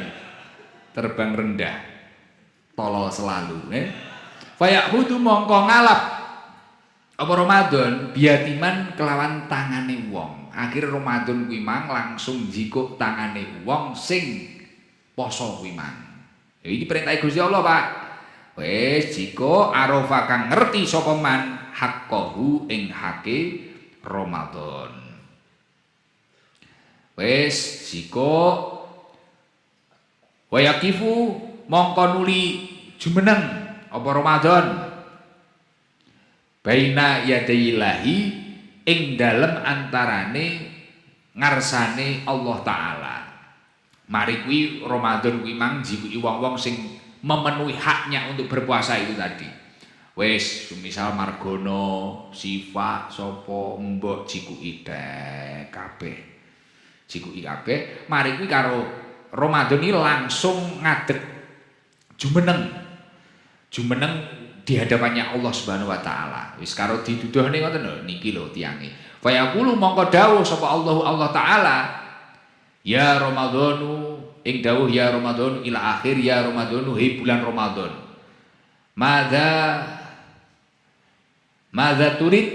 Terbang rendah. Tolol selalu, Fayahudu mongko ngalap apa Ramadan biatiman kelawan tangane wong. Akhir Ramadan kuwi mang langsung jikuk tangane wong sing poso kuwi mang. Ya iki perintah Gusti Allah, Pak. Wes jika arafa kang ngerti sapa man haqqahu ing hake Ramadan. Wes jika wayakifu mongko nuli jumeneng apa Ramadan baina yadayillahi ing dalem antarane ngarsane Allah taala. Mari kuwi Ramadan kuwi mang jikuki wong-wong sing memenuhi haknya untuk berpuasa itu tadi. Wis misal Margono, Sifa, sapa mbok jikuki kabeh. Jikuki kabeh, mari kuwi karo Ramadan iki langsung ngadeg jumeneng di hadapannya Allah Subhanahu wa taala. Wis karo dituduhne ngoten lho niki lho tiange. Fa yaqulu mongko dawuh sapa Allah taala, ya Ramadhanu ing dawuh ya Ramadhan ila akhir ya Ramadhanu he bulan Ramadan. Madza turid?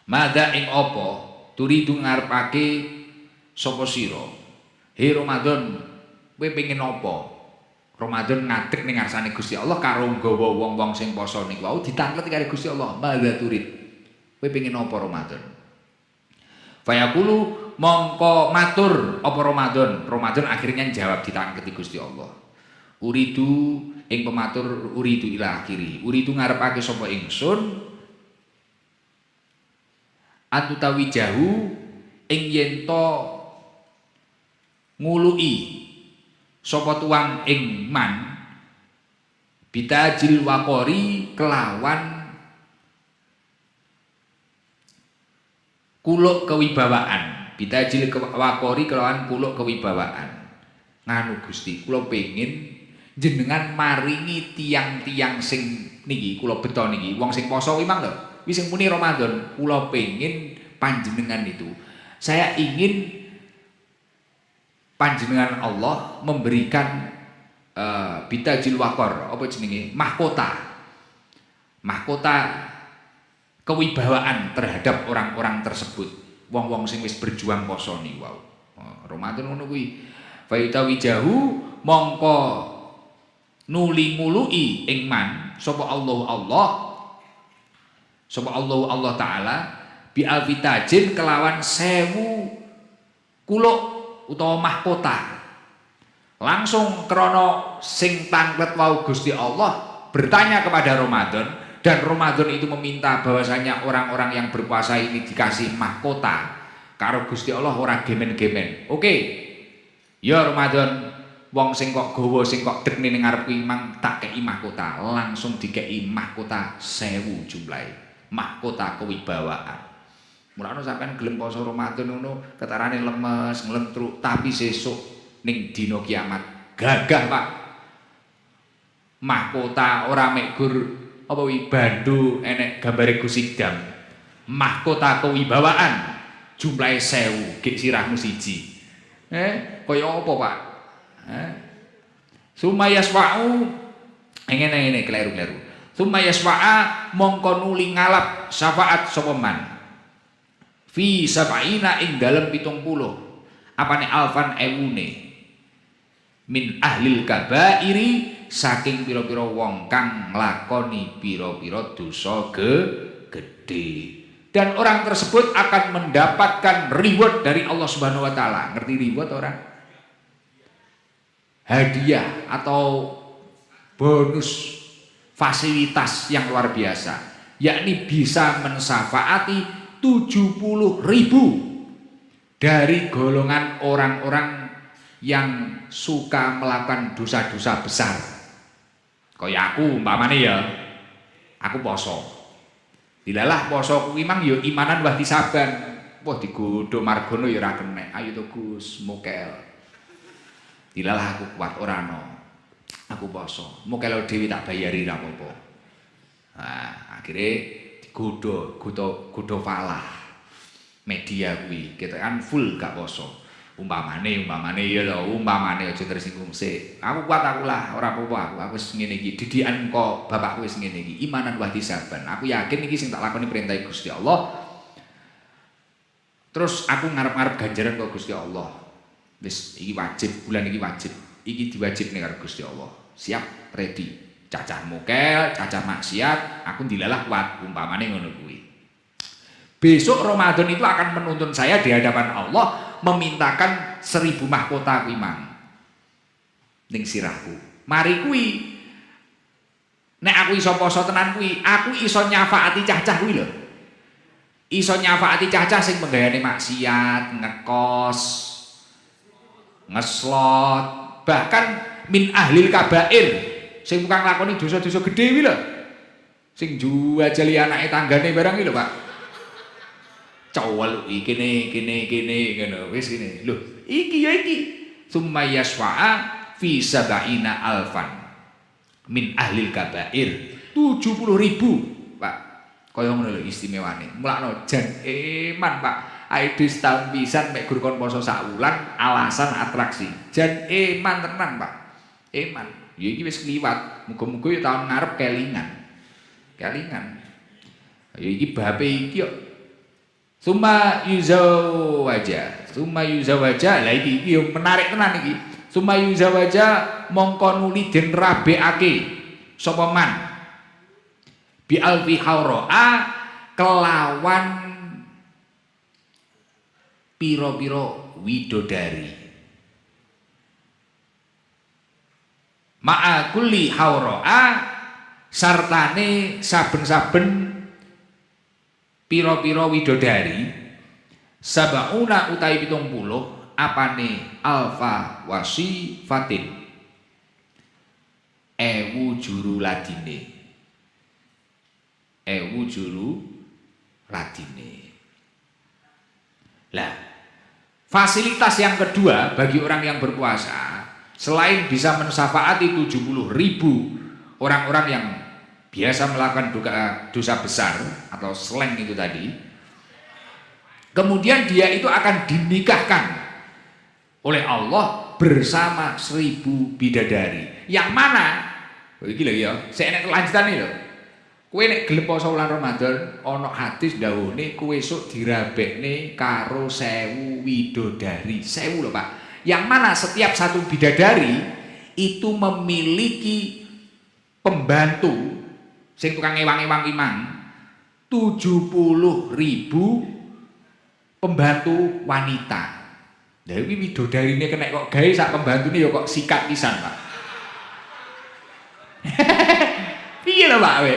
Madza ing apa? Turidu ngarepake sapa sira? He Ramadan, kowe pengen apa? Ramadan ngadeg ning ngarsane Gusti Allah karo nggawa wong-wong sing poso niku wau ditanglet karo Gusti Allah. Madza turid? Kowe pengen apa Ramadan? Fayaqulu mongko matur apa Ramadan? Ramadan akhirnya jawab ditangketi Gusti Allah. Uridu ing pematur uridu ila akhiri. Uridu ngarepake sapa ingsun antutawi jahu ing yen to ngului sapa tuang ing man bitajil waqori kelawan kuluk kewibawaan. Bitajil waqori kelawan kuluk kewibawaan. Nganu Gusti, kula pengin jenengan maringi tiang-tiang sing niki kula beto niki wong sing poso kuwi mang lho wis sing muni Ramadan kula pengin panjenengan itu saya ingin panjenengan Allah memberikan bitajil waqor apa jenenge mahkota kewibawaan terhadap orang-orang tersebut wong-wong sing wis berjuang poso ni wow Ramadan ngono kuwi fa itawijahu mongko nuli ngului ing man sapa Allah taala bi alfitajin kelawan 1000 kuluk utawa mahkota langsung krana sing tanglet wau Gusti Allah bertanya kepada Ramadan dan Ramadan itu meminta bahwasanya orang-orang yang berpuasa ini dikasih mahkota karo Gusti Allah ora gemen-gemen. Oke. Ya Ramadan wong sing kok gawa sing kok dekne ning ngarep kuwi mang tak kei mahkota, langsung dikei mahkota 1000 jumlahe. Mahkota kewibawaan. Mulane sampean gelem poso Ramadan ngono ketarane lemes, nglentruk, tapi sesuk ning dina kiamat gagah, Pak. Mahkota ora mek gur apa wi bandu enek gambare Gusidam. Mahkota kewibawaan jumlahe 1000, gek sirahmu siji. Kaya apa, Pak? Sumayaswa'u ngene kleru-kleru. Sumayaswa'a mongko nuli ngalap syafaat sapa man. Fi sab'ina ing dalem 70. Apane alfan ewune. Min ahlil kabairi saking pira-pira wong kang nglakoni pira-pira dosa gedhe. Dan orang tersebut akan mendapatkan reward dari Allah Subhanahu wa taala. Ngerti reward orang? Hadiah atau bonus fasilitas yang luar biasa, yakni bisa mensafaati 70.000 dari golongan orang-orang yang suka melakukan dosa-dosa besar. Kaya aku umpamane ya, aku poso. Dilalah poso kuwi mang ya imanan wah disaban. Wah digodho Margono ya ora kenek. Ayo to Gus, mokel. Dilalah aku kuat ora ono. Aku poso. Mokel dhewe tak bayari ra apa-apa. Nah, akhirnya digodho falah. Media kuwi ketekan full gak poso. Umpamane ya lho, umpamane aja tersinggung sik. Aku kuat aku lah, ora apa-apa aku wis ngene iki. Didikan kok bapakku wis ngene iki. Imanan wah disaban. Aku yakin iki sing tak lakoni perintah Gusti Allah. Terus aku ngarep-ngarep ganjaran kok Gusti Allah. Wis iki wajib, bulan iki wajib. Iki diwajibne karo Gusti Allah. Siap, ready. Cacah mokel, cacah maksiat, aku dilalah kuat umpamane ngono kuwi. Besok Ramadan itu akan menuntun saya di hadapan Allah memintakan 1000 mahkota kuwi mang ning sirahku. Mari kuwi Nek aku iso poso tenan kuwi, aku iso nyafaati cah-cah kuwi lho. Iso nyafaati cah-cah sing penggayane maksiat, ngekos, ngeslot, bahkan min ahlil kabair, sing tukang lakoni dosa-dosa gedhe kuwi lho. Sing juajali anake tanggane barang iki lho, Pak. Cowel iki kene ngono wis kene. Lho, iki ya iki. Summa yasfa'a fi sab'ina alfan min ahlil kabair 70.000, Pak. Kaya ngono lho istimewane. Mulakno jan eman, Pak. Ae setahun pisan mek gur kon poso sak wulan alasan atraksi. Jan eman tenan, Pak. Eman. Ya iki wis kliwat. Muga-muga ya tahun ngarep kelingan. Ya iki babe iki kok. Summa yuzawaja. Lah iki yo menarik tenan iki. Summa yuzawaja mongko nuli den rabeake sapa man bi alfi haura kelawan pira-pira widodari. Ma'a kulli haura sartane saben-saben pira-pira widodari sabauna utawi 70 apane alfa wasi fatin ewu juru ladine lah fasilitas yang kedua bagi orang yang berpuasa selain bisa mensafaati 70.000 orang-orang yang biasa melakukan dosa besar atau slang itu tadi, kemudian dia itu akan dinikahkan oleh Allah bersama 1000 bidadari. Yang mana? Iki lho ya, sik enek kelanjutane lho. Kowe nek gelem poso wulan Ramadan, ana hadis ndawuhne kowe esuk dirabekne karo 1000 widodari. 1000 lho, Pak. Yang mana setiap satu bidadari itu memiliki pembantu sing tukang ewang-ewang imang 70.000 pembantu wanita. Lah iki widodarine kena kok gawe sak pembantune ya kok sikat pisan, Pak. Piye lho, Pak we?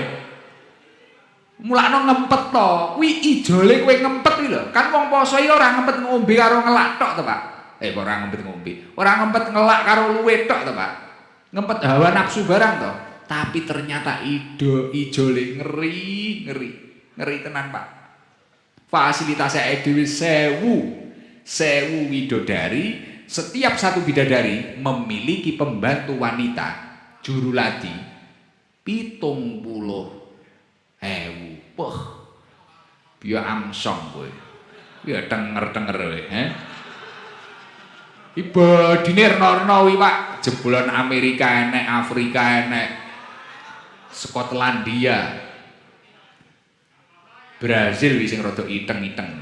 Mulakno ngempet to. Kuwi ijole kowe ngempet iki lho. Kan wong poso iki ora ngempet ngombe karo ngelak tok to, Pak. Ora ngempet ngombe. Ora ngempet ngelak karo luwe tok to, Pak. Ngempet hawa nafsu barang to. Tapi ternyata ijole ngeri tenan, Pak. Fasilitasnya dhewe 1000 widodari, setiap satu bidadari memiliki pembantu wanita juruladi 70.000. Poh. Biya amsong kowe. Biya denger-denger kowe, Ibadine rena-rena wi, Pak. Jebolan Amerika enek, Afrika enek. Skotlandia, Brazil wis sing rada iteng-iteng.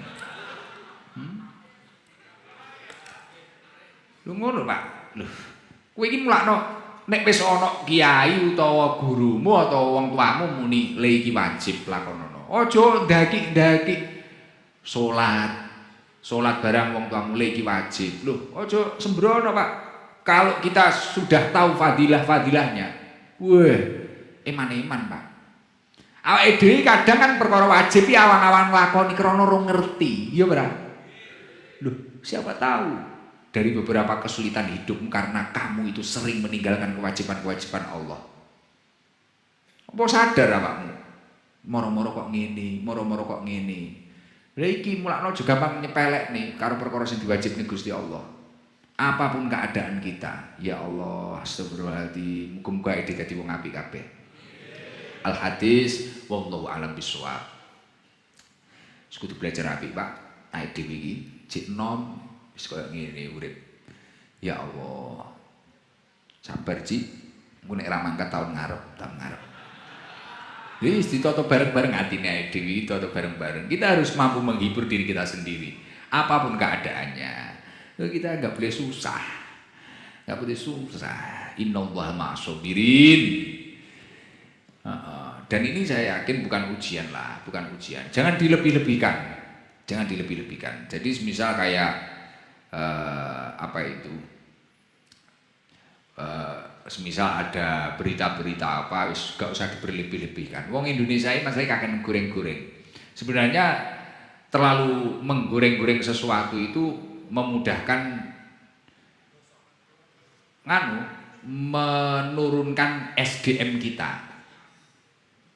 Lho ngono, Pak. Lho, kowe iki mulakno nek wis ana kiai utawa gurumu utawa wong tuamu muni le iki wajib lakonono. Aja ndaki-ndaki salat barang wong tuamu le iki wajib. Lho, aja sembrono, Pak. Kalau kita sudah tahu fadilah-fadilahnya, wah eman-eman, Pak. Awake dhewe kadang kan perkara wajib iki awan-awan nglakoni krana ora ngerti, ya ora? Loh, siapa tahu dari beberapa kesulitan hidupmu karena kamu itu sering meninggalkan kewajiban-kewajiban Allah. Apa sadar awakmu? Moro-moro kok ngene. Lha iki mulakno juga gampang nyepelek nih karo perkara sing diwajibne Gusti Allah. Apapun keadaan kita, ya Allah, astagfirullahaladzim, muga-muga iki dadi wong apik kabeh. Al hadis wallahu alam bisawab. Kudu belajar apik, Pak. Ae dhewe iki cek nom wis koyo ngene urip. Ya Allah. Sabar, Ci. Engko nek ra mangkat tahun ngarep. Wis ditata bareng-bareng atine ae dhewe, ditata bareng-bareng. Kita harus mampu menghibur diri kita sendiri. Apapun keadaannya. Kita enggak boleh susah. Innallaha ma'as-sabirin. Dan ini saya yakin bukan ujian. Jangan dilebih-lebihkan. Jadi misal kayak semisal ada berita-berita apa wis gak usah diberlebih-lebihkan. Wong Indonesia ini masalah kakek goreng-goreng. Sebenarnya terlalu menggoreng-goreng sesuatu itu memudahkan menurunkan SDM kita.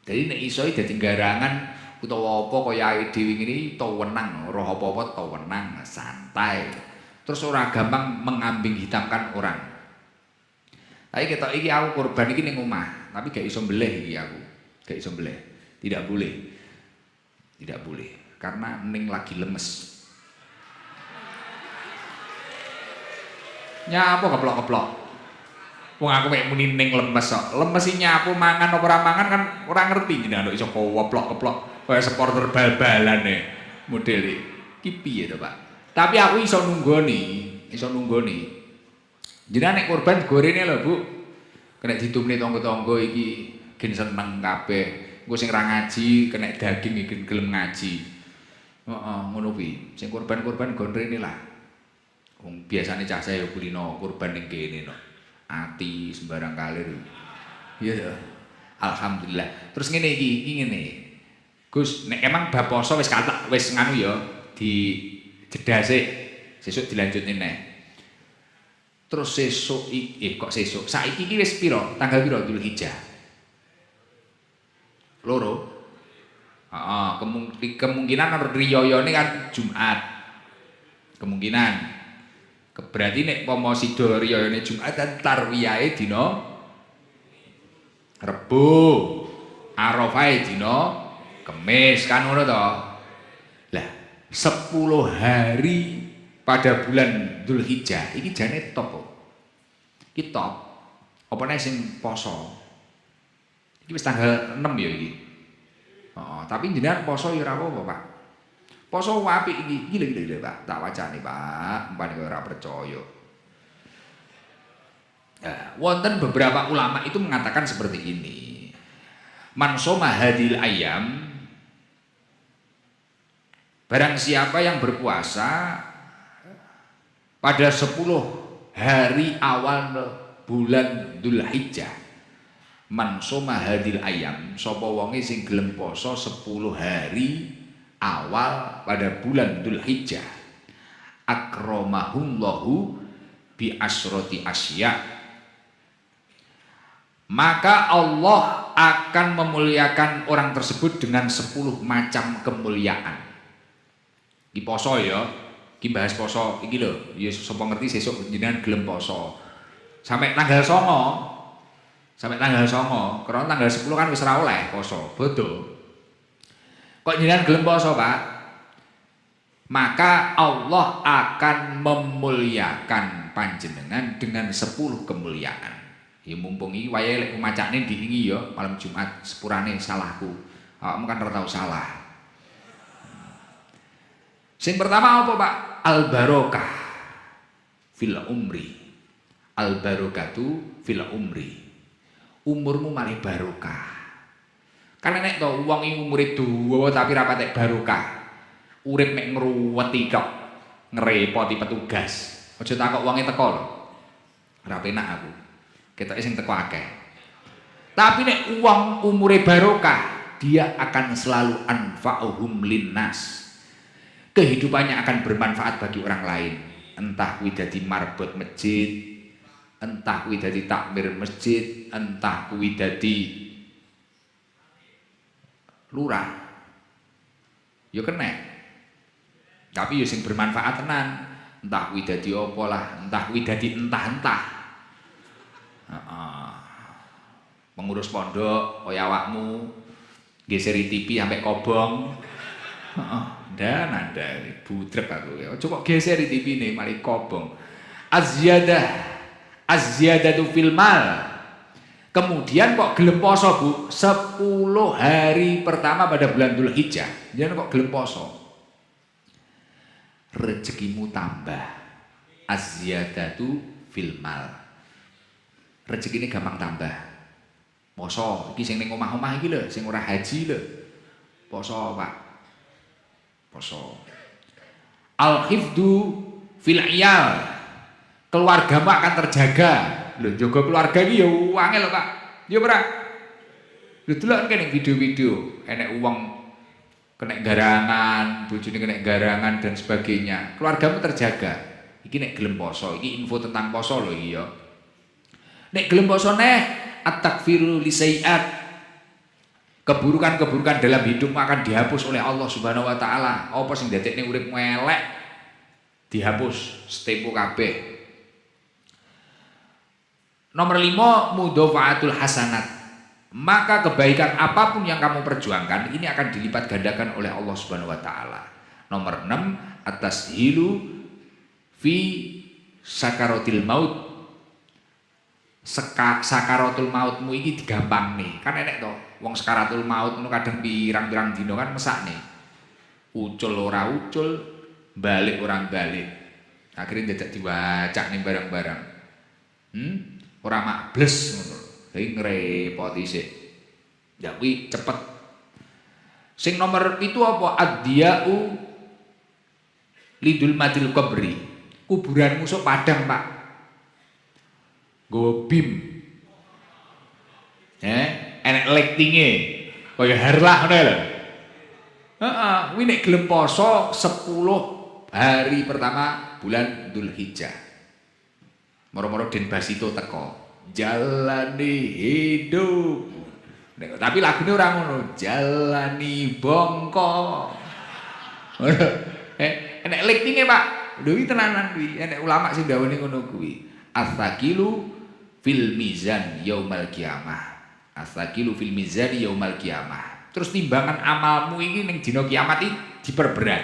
Jadi nek iso dadi garangan utawa apa kaya awake dhewe ngene to wenang, roh apa-apa to wenang, santai. Terus ora gampang mengambing hitamkan orang. Tapi ketok iki aku korban iki ning omah, tapi gak iso mbeleh iki aku. Gak iso mbeleh. Tidak boleh. Tidak boleh karena ning lagi lemes. Nyapo keplok-keplok. Wong aku mek muni ning lemes kok. Lemes iki nyapu mangan apa ora mangan kan ora ngerti jenengan iso keplok-keplok kaya supporter bal-balan model iki piye to, Pak? Tapi aku iso nunggoni. Jenengan nek korban gorene lho, Bu. Kena ditumne tangga-tangga iki gen seneng kabeh. Engko sing ra ngaji kena daging iki gelem ngaji. Heeh, ngono kuwi. Sing korban-korban gondrene lah. Wong biasane cah saya kulino korban ning kene no. Ati sembarang kalir. Iya. Alhamdulillah. Terus ngene iki ngene. Gus, nek emang bab poso wis katak wis nganu ya di jeda sik. Sesuk dilanjutne neh. Terus sesuk kok sesuk. Saiki iki wis pira? Tanggal pira Dzulhijjah? Loro. Heeh, kemungkinan riyayane kan Jumat. Kemungkinan. Berarti nek pomo sida riyayane Jumat dan tarwiyahe dina Rebo. Arafahe dina Kamis kan ngono to. Lah, 10 hari pada bulan Dzulhijjah iki jane top kok. Iki top. Apa nek sing poso? Iki wis tanggal 6 ya iki. Heeh, tapi jenengan poso ya ora apa-apa, Pak. Poso apik iki. Gile Pak. Tak wacane, Pak. Umpane ora percaya. Wonten beberapa ulama itu mengatakan seperti ini. Man shoma hadil ayam, barang siapa yang berpuasa pada 10 hari awal bulan Dzulhijjah, man shoma hadil ayam, sapa wonge sing gelem poso 10 hari awal pada bulan Dzulhijjah, akramahullahu bi asroti asya, maka Allah akan memuliakan orang tersebut dengan 10 macam kemuliaan. Iki poso ya, iki bahas poso iki lho, ya sapa ngerti sesuk jenengan gelem poso. Sampai tanggal 9. Sampai tanggal 9, karena tanggal 10 kan wis ora oleh poso, bodoh. Kok jenengan gelem poso, Pak? Maka Allah akan memuliakan panjenengan dengan 10 kemuliaan. Ya mumpung iki wayahe lek macane diingi ya malam Jumat sepurane salahku. Awakmu kan ora tau salah. Sing pertama apa, Pak? Al barokah fil umri. Al barokatu fil umri. Umurmu malih barokah. Kan nek to wong iki umure dawa tapi ra patek barokah. Urip mek ngruweti kok, ngrepoti petugas. Aja takok wonge teko lho. Ora penak aku. Ketoke sing teko akeh. Tapi nek uang umure barokah, dia akan selalu anfa'uhum linnas. Kehidupannya akan bermanfaat bagi orang lain. Entah kuwi dadi marbot masjid, entah kuwi dadi takmir masjid, entah kuwi dadi lurah. Ya kena. Tapi ya sing bermanfaat tenan. Entah kuwi dadi apa lah, entah kuwi dadi entah-entah. Pengurus pondok kaya awakmu geseri TV sampai kobong. Dan ada budrek aku ya. Coba geseri TV nih mari kobong. Azyadatu fil mal. Kemudian kok gelem poso, Bu? 10 hari pertama pada bulan Dzulhijjah. Jangan kok gelem poso. Rezekimu tambah. Azyadatu fil mal. Rezeki ini gampang tambah. Poso, iki sing ning omah-omah iki lho, sing ora haji lho. Poso, Pak. Poso. Al-hifdu fil iyal. Keluargamu akan terjaga. Lho jaga keluarga iki ya angel lho Pak. Ya ora. Lho delok kene video-video enek wong kena garangan, bojone kena garangan dan sebagainya. Keluargamu terjaga. Iki nek gelem poso, iki info tentang poso lho iki ya. Nek gelem poso neh at-takfiru lisaiat. Keburukan-keburukan dalam hidupmu akan dihapus oleh Allah Subhanahu wa taala. Apa sing dadekne uripmu elek dihapus setempo kabeh. Nomor 5 mudhafa'atul hasanat. Maka kebaikan apapun yang kamu perjuangkan ini akan dilipat gandakan oleh Allah Subhanahu wa taala. Nomor 6 at-tashilu fi sakaratil maut. Sakaratul mautmu iki digampang nih. Kan enek to, wong sakaratul maut ngono kadang pirang-pirang dina kan mesakne. Ucul ora ucul, balik orang balik. Akhirnya dadak diwacak nih barang-barang. Ora makbles ngono. Dadi ngrepoti sik. Ya kuwi cepet. Sing nomor itu apa? Ad-diya'u lidul matil qabri. Kuburanmu sok padang, Pak. Go bim. Enek lightinge. Kaya herlah ngono lho. Heeh, kuwi nek gelem poso 10 hari pertama bulan Dzulhijjah. Moro-moro Den Basito teko. Jalani hidup. Nek tapi lagune ora ngono. Jalani bongko. Enek lightinge, Pak. Lho iki tenanan kuwi. Enek ulama sing ndawani ngono kuwi. As-saqilu fil mizan yaumal qiyamah. As-saqilu fil mizan yaumal qiyamah. Terus timbangan amalmu iki ning dina kiamat iki diperberat.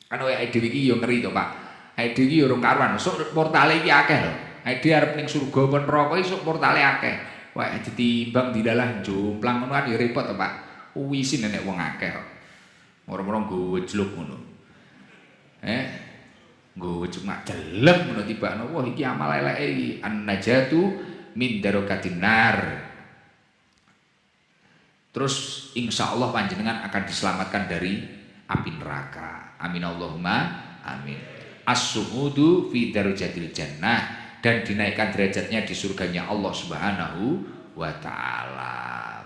Kan awake dhewe iki yo ngeri to, Pak. Awake dhewe iki yo urung karuan, sok portale iki akeh lho. Awake dhewe arep ning surga apa neraka iki sok portale akeh. Wah, ditimbang dilalah jomplang ngono kan yo repot to, Pak. Wisin nek wong akeh kok. Moro-moro nggo jluk ngono. Nggo cuma deleng ngono tibakno. Wah, iki amal eleke iki. An-najatu min darakatin nar. Terus insya Allah panjenengan akan diselamatkan dari api neraka. Amin Allahumma amin. As-su'udu fi darajatil jannah, dan dinaikkan derajatnya di surganya Allah Subhanahu wa taala.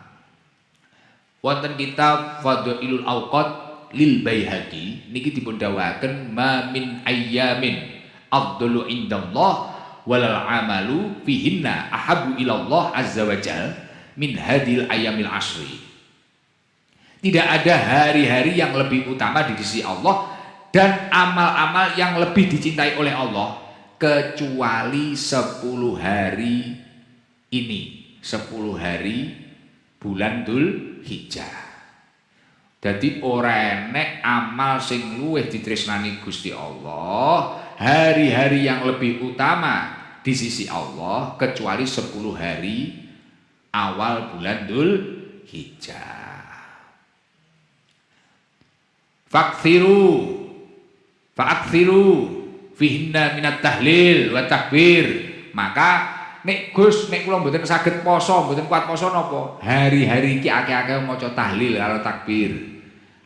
Wonten kitab Fadhailul Awqat lil Baihaqi niki dipun dawuhaken ma min ayyamin afdalu indallah walal amalu fihinna ahabu ilallah azza wajal min hadil ayamil asri. Tidak ada hari-hari yang lebih utama di sisi Allah dan amal-amal yang lebih dicintai oleh Allah kecuali 10 hari ini, 10 hari bulan Dzulhijjah. Jadi ora enek amal sing luwih ditresnani Gusti Allah, hari-hari yang lebih utama di sisi Allah kecuali 10 hari awal bulan Dzulhijjah. Fa'akthiru fihinna minat tahlil wa takbir. Maka nek Gus, nek kula mboten saged poso, mboten kuat poso napa? Hari-hari iki akeh-akeh maca tahlil karo takbir.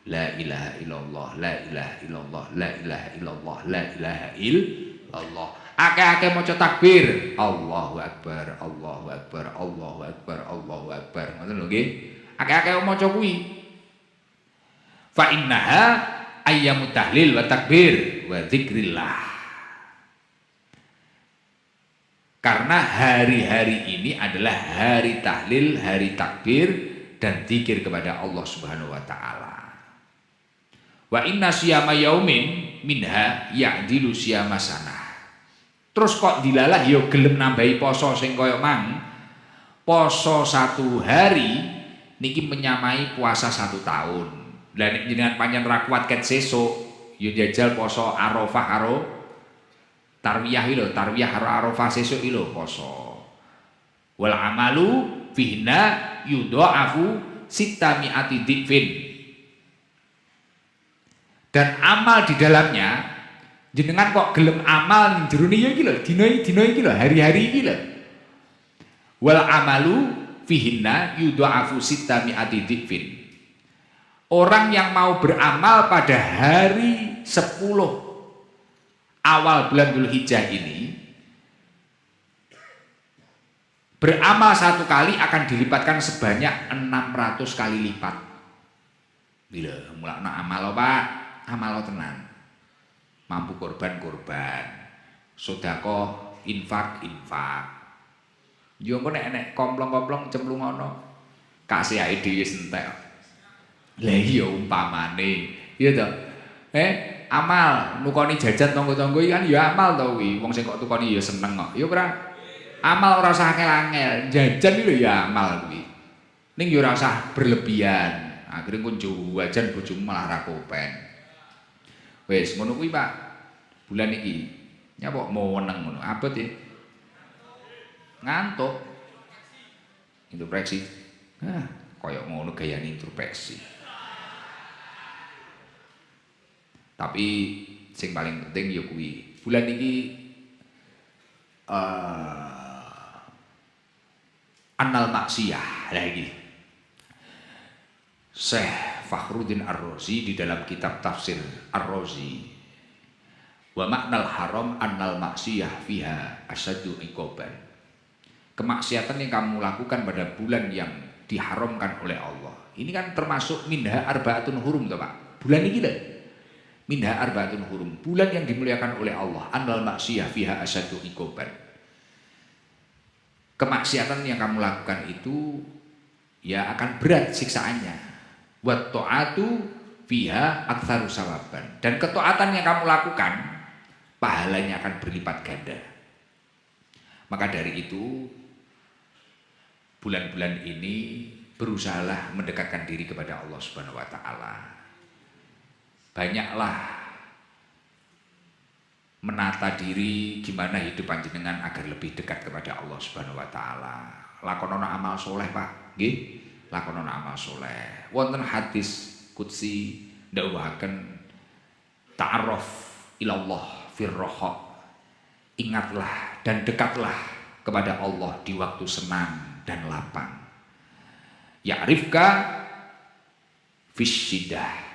La ilaha illallah, la ilaha illallah, la ilaha illallah, la ilaha illallah. Akeh-akeh maca takbir. Allahu akbar, Allahu akbar, Allahu akbar, Allahu akbar. Ngoten lho nggih. Akeh-akeh maca kuwi. Fa innaha ayyamut tahlil wa takbir wa dzikrillah. Karena hari-hari ini adalah hari tahlil, hari takbir dan zikir kepada Allah Subhanahu wa taala. Wa inna siyama yaumin minha ya'dilu siyama sanah. Terus kok dilalah ya gelem nambahi poso sing kaya mang. Poso 1 hari niki menyamai puasa 1 tahun. Lah nek jenengan panjenengan ra kuat ket sesuk ya jajal poso Arafah karo tarwiyah iki lho, tarwiyah karo Arafah sesuk iki lho poso. Wal amalu fihna yudha'afu sittami'ati dzifin. Dan amal di dalamnya jenengan kok gelem amal ning jerone ya iki lho, dina iki lho, hari-hari iki lho. Wal amalu fihinna yudha'afu sittami'ati dzifin. Orang yang mau beramal pada hari 10 awal bulan Dzulhijjah ini Beramal 1 kali akan dilipatkan sebanyak 600 kali lipat. Bila mulakno amal Pak, amal tenan. Mampu korban, sedekah, infak. Yo engko nek komplong-komplong cemplungono. Kasih ae dhewe entek. Lah iya umpamane, iya to. Amal nukoni jajan tangga-tangga iki kan ya amal to kuwi. Wong sing kok tukoni ya seneng kok. Ya ora. Amal ora usah angel-angel. Jajan iki lho ya amal kuwi. Ning ya ora usah berlebihan. Akhire engko jajan bojomu malah ra kopen. Wis ngono kuwi, Pak. Bulan iki nyapa mau meneng ngono. Abot ya. Ngantuk. Introspeksi. Kaya ngono gayane introspeksi. Tapi sing paling penting ya kuwi. Bulan iki annal maksiyah lagi. Syekh Fakhruddin Ar-Razi di dalam kitab tafsir Ar-Razi wa maknal haram annal maksiyah fiha asyaddu iqaban. Kemaksiatan yang kamu lakukan pada bulan yang diharamkan oleh Allah. Ini kan termasuk minha arbaatun hurum toh Pak. Bulan ini lho. Minha arbaatun hurum. Bulan yang dimuliakan oleh Allah. Annal maksiyah fiha asyaddu iqaban. Kemaksiatan yang kamu lakukan itu ya akan berat siksaannya. Wa ta'atu fiha aktsaru sawaban. Dan ketaatan yang kamu lakukan pahalanya akan berlipat ganda. Maka dari itu bulan-bulan ini berusahalah mendekatkan diri kepada Allah Subhanahu wa taala. Banyaklah menata diri gimana hidup panjenengan agar lebih dekat kepada Allah Subhanahu wa taala. Lakonono amal soleh, Pak. Nggih, lakonono amal soleh. Wonten hadis qudsi dawuhaken ta'arraf ilallah firraha. Ingatlah dan dekatlah kepada Allah di waktu senang dan lapang. Ya'rifka fisyidah.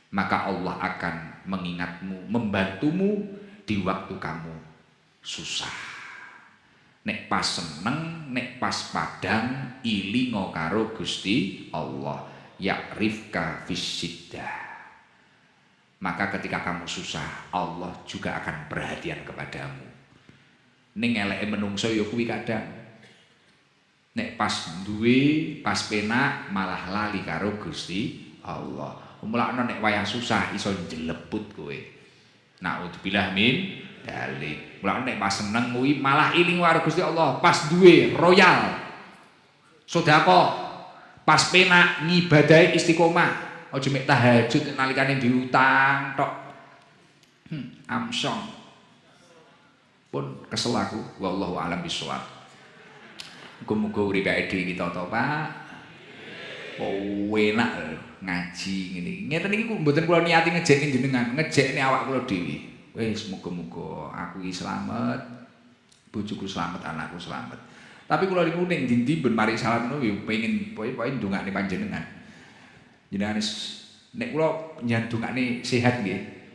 Maka Allah akan mengingatmu, membantumu di waktu kamu susah. Nek pas seneng, nek pas padang, ilingo karo Gusti Allah. Ya'rifka fisyidah. Maka ketika kamu susah, Allah juga akan perhatian kepadamu. Ning eleke menungso ya kuwi kadang. Nek pas duwe, pas penak malah lali karo Gusti Allah. Mulakno nek wayah susah iso jeleput kowe. Naudzubillah min dzalik. Mulakno nek pas seneng kuwi malah iling karo Gusti Allah, pas duwe royal. Sedekah, pas penak ngibadahi istiqomah. Aja mek tahajud nalikane diutang tok. Amsong. Pun kesel aku, wallahu alam bisawab. Muga-muga uripe dhewe kita to, Pak. Oh, enak ngaji ngene. Ngeten iki mboten kula niati ngejekne jenengan, ngejekne awak kula dhewe. Wis muga-muga aku iki slamet, bojoku slamet, anakku slamet. Tapi kula niku ning ndi-ndi ben mari salat ngono ya pengin pokoke ndongakne panjenengan. Jenengan nek kula nyandungane sehat nggih.